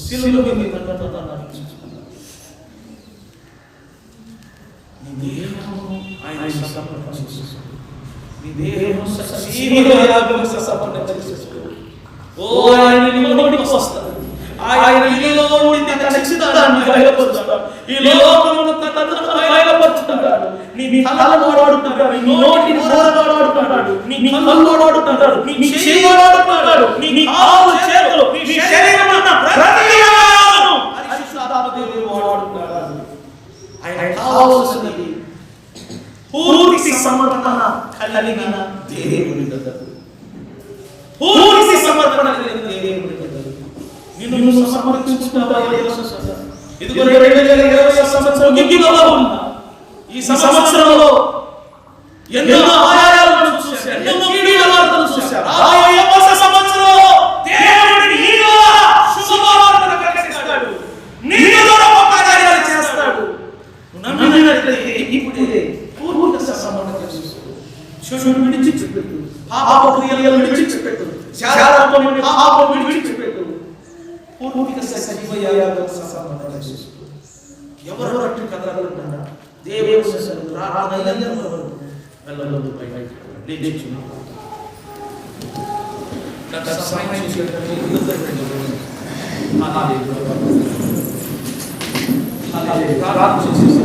సిలువలో నీ దేహము ఆయన సమర్పించేసుకో. నీ దేహము సజీవ యాగముగా సమర్పించేసుకో. ఓ ఆయన నీలోనికి వస్తాడు. ఆయన నీలో ఉండి తన చిత్తాన్ని బయలుపరుస్తాడు. ఈ లోకమును తనను బయలుపరుస్తాడు. నీ తలను వాడుకుంటాడు, నీ నోటిని వాడుకుంటాడు, నీ కళ్ళు వాడుకుంటాడు, నీ చెయ్యి వాడుకుంటాడు, నీ కాళ్ళు చేతులు, నీ శరీరం అన్న ప్రతి అవయవము పరిశుద్ధాత్మ దేవుడు వాడుకుంటాడు. ఆయన కావాల్సినది పూర్తి సమర్పణ కలిగిన దేవుని దగ్గర, పూర్తి సమర్పణ కలిగిన దేవుని దగ్గర నిన్ను సమర్పించుకుంటావా? ఇదిగో 2020 సంవత్సరం ముగింపులో ఉన్నా. ఈ సంవత్సరంలో ఎన్నో ఆయాలను చూశారు, ఎన్నో కీడుల వార్తలు చూశారు. ఆ యొక్క సంవత్సరంలో దేవుడు నీ ద్వారా శుభవార్తను ప్రకటిస్తాడు, నీ ద్వారా గొప్ప కార్యాలు చేస్తాడు. నమ్మినట్లయితే ఇప్పుడే పూర్తి సమర్పణ చేసుకో. శుభ్రం విడిచిపెట్టు, పాప క్రియలను విడిచిపెట్టు, శారీరకమైన పాపం విడిచిపెట్టు. పూర్తిగా సజీవ యాగం సమర్పణ చేసుకో. ఎవరు అట్టు కదలకుండా దేవుని సన్నిధిలో ప్రార్థనలందరూ వెళ్ళవద్దు. బయటికి లేచి కథ సహాయం చేయడానికి ప్రార్థన చేసి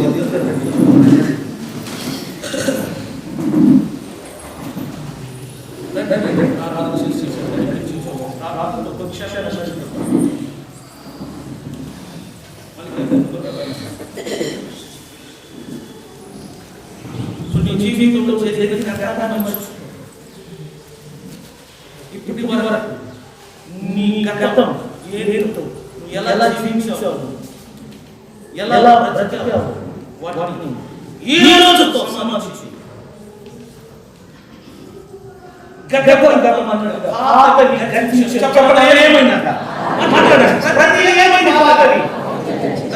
జీవితంలో జరిగిన ఘటనను మర్చిపో. ఇప్పటి వరకు నీ గతం ఏంటో, ఎలా జీవించావు, ఎలా బ్రతికావు, వాటిని ఈ రోజుతో సమాధించి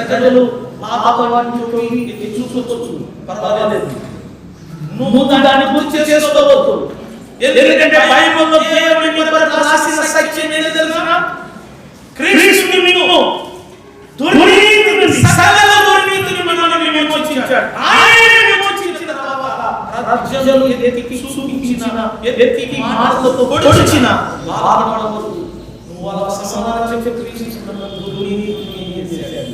ప్రజలు పాత వాటిని చూసుకోవచ్చు, పర్వాలేదు. నువ్వు దాన్ని గుర్తు చేసుకోవద్దు. ఎందుకంటే బైబిల్లో దేవుని మీద రాసిన సత్యం ఏంటో తెలుసా? క్రీస్తు నిన్ను దుర్నీతి నుండి, సకల దుర్నీతి నుండి మనల్ని విమోచించాడు. ఆయన విమోచించిన తర్వాత ప్రజలు ఎత్తికి చూపించిన, ఎత్తికి మాటలతో పొడిచిన బాధపడవద్దు. నువ్వు వాళ్ళ సమాధానం చెప్పే క్రీస్తు దుర్నీతిని చేశాడు.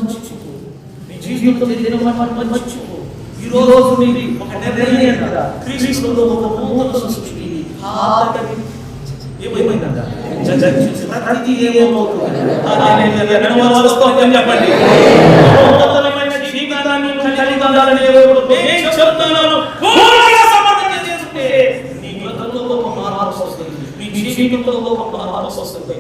మర్చిపో, నీ జీవితంలో జరిగిన మర్చిపో. ఈ రోజు నీది ఒక నిర్ణయం కదా, క్రీస్తులో ఒక నూతన సృష్టి. ఏమైందంట? ప్రతి ఏమవుతుంది చెప్పండి. నూతనమైన జీవితాన్ని కలిగి ఉండాలని నేను చెప్తున్నాను. పూర్తిగా సమర్పణ చేసుకుంటే నీ బ్రతుకులో ఒక మార్పు వస్తుంది, నీ జీవితంలో ఒక మార్పు వస్తుంది.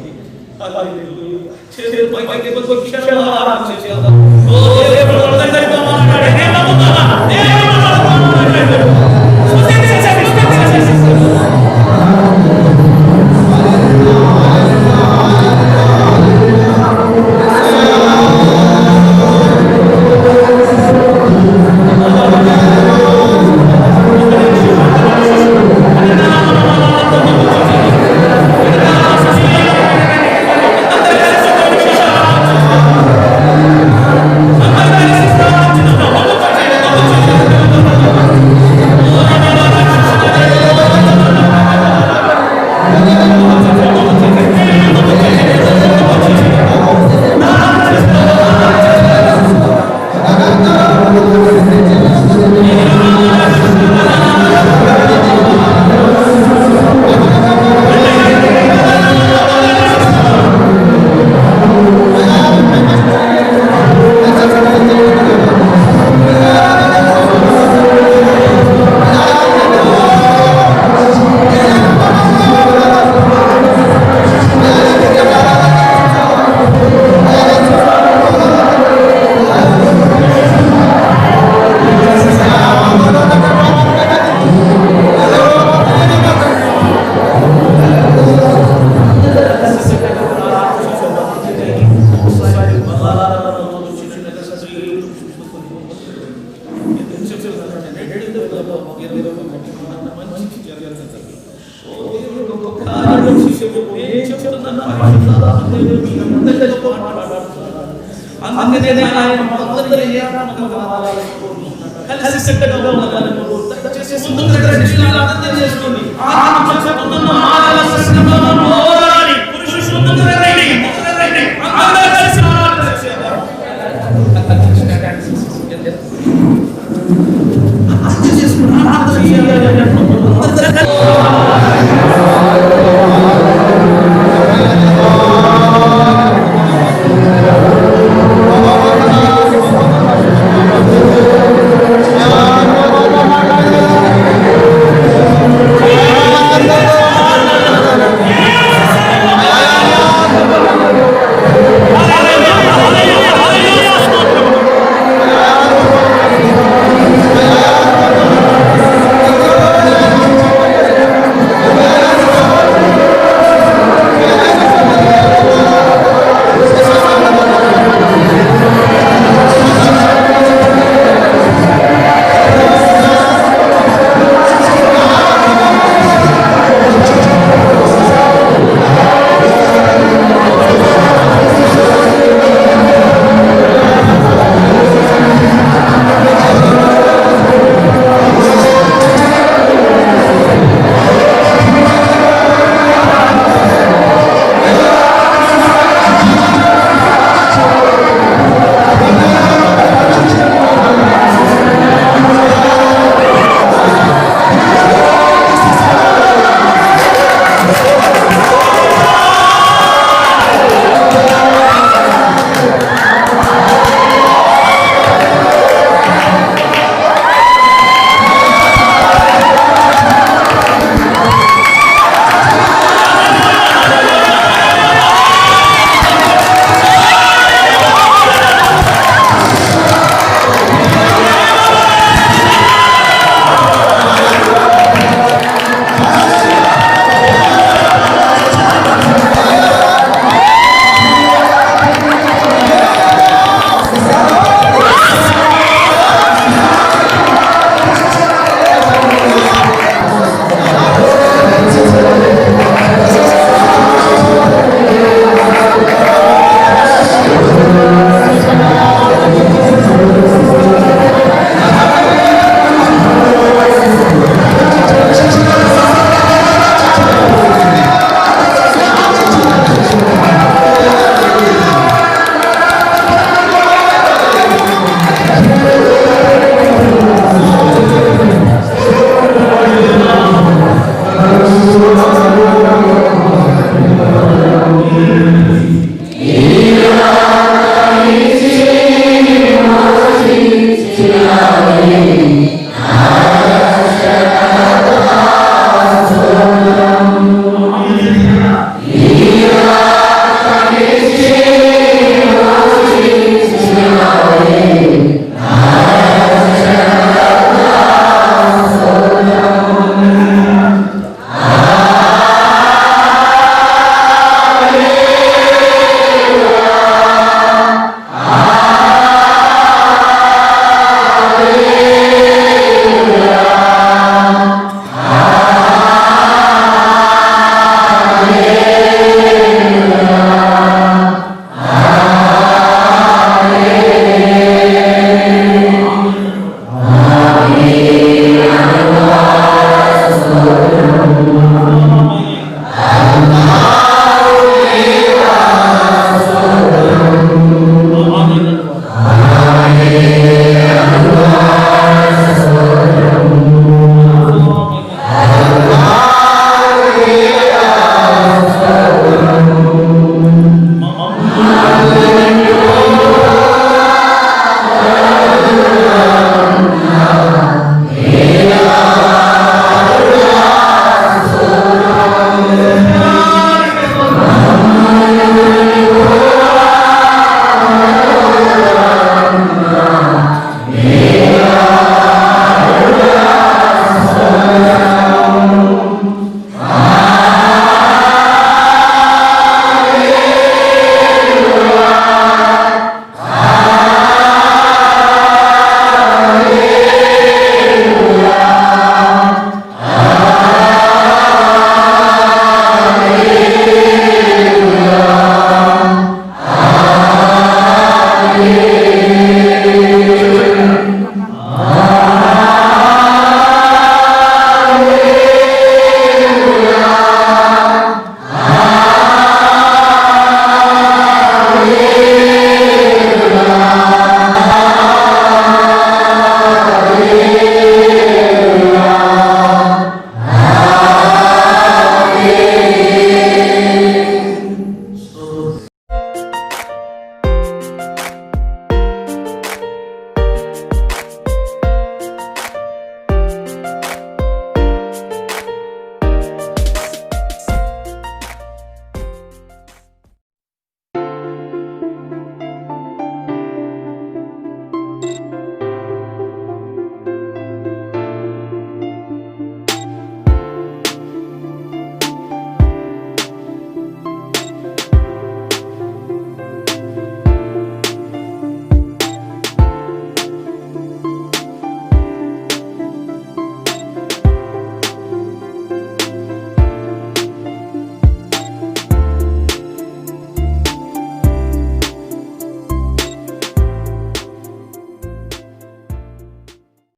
అందుకనే ఆయన మనందరినీ ఏకాత్మకంగా మారాలని కోరుకుంటున్నాడు. కలిసికట్టుగా ఉండాలని కోరుకుంటున్నాడు. దయచేసి ముందుకు రండి. స్త్రీలు అర్థం చేసుకోండి. ఆత్మ చెప్పుతున్న మాటల శ్రమలో పోరాడి పురుషులు ముందుకు రండి. అందరూ కలిసి ఆరాధన చేద్దాం.